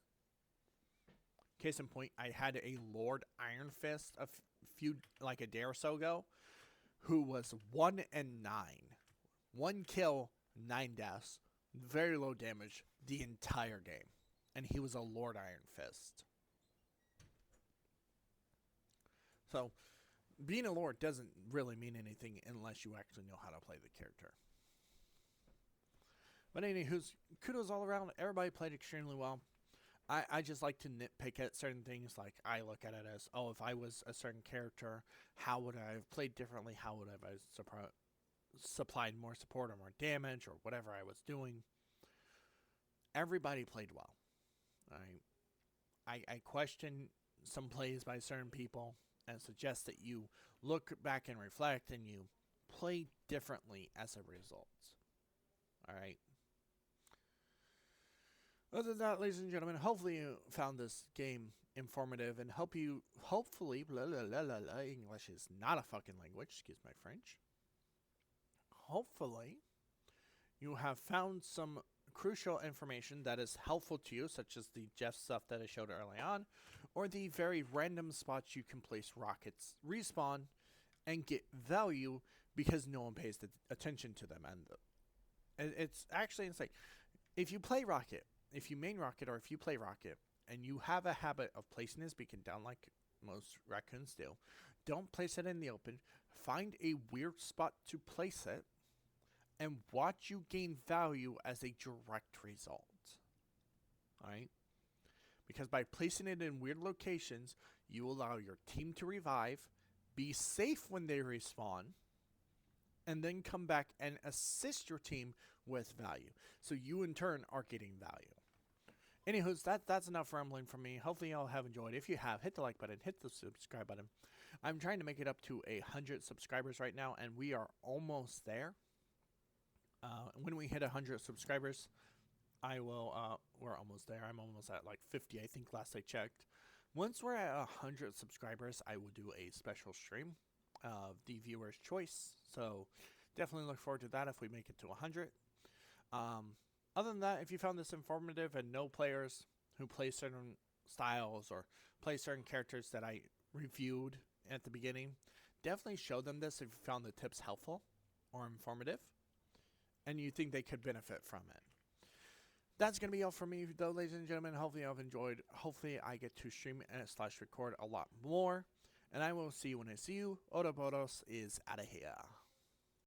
Case in point, I had a Lord Iron Fist like a day or so ago, who was 1 and 9. 1 kill, 9 deaths, very low damage the entire game. And he was a Lord Iron Fist. So, being a Lord doesn't really mean anything unless you actually know how to play the character. But anywho, kudos all around. Everybody played extremely well. I just like to nitpick at certain things. Like, I look at it as, oh, if I was a certain character, how would I have played differently? How would I have supplied more support or more damage or whatever I was doing? Everybody played well. I question some plays by certain people and suggest that you look back and reflect and you play differently as a result. Alright. Other than that, ladies and gentlemen, hopefully you found this game informative and hopefully, English is not a fucking language, excuse my French. Hopefully, you have found some crucial information that is helpful to you, such as the Jeff stuff that I showed early on, or the very random spots you can place rockets, respawn, and get value because no one pays attention to them. And it's actually insane. If you play Rocket, if you main Rocket, or if you play Rocket, and you have a habit of placing his beacon down like most raccoons do, don't place it in the open. Find a weird spot to place it, and watch you gain value as a direct result. Alright? Because by placing it in weird locations, you allow your team to revive, be safe when they respawn, and then come back and assist your team with value. So you in turn are getting value. Anywho, that's enough rambling from me. Hopefully y'all have enjoyed. If you have, hit the like button, hit the subscribe button. I'm trying to make it up to 100 subscribers right now, and we are almost there. When we hit 100 subscribers, I will, we're almost there. I'm almost at like 50, I think, last I checked. Once we're at 100 subscribers, I will do a special stream of the viewer's choice. So definitely look forward to that if we make it to 100. Other than that, if you found this informative and know players who play certain styles or play certain characters that I reviewed at the beginning, definitely show them this if you found the tips helpful or informative and you think they could benefit from it. That's going to be all for me, though, ladies and gentlemen. Hopefully I've enjoyed. Hopefully I get to stream and /record a lot more. And I will see you when I see you. Otobotos is out of here.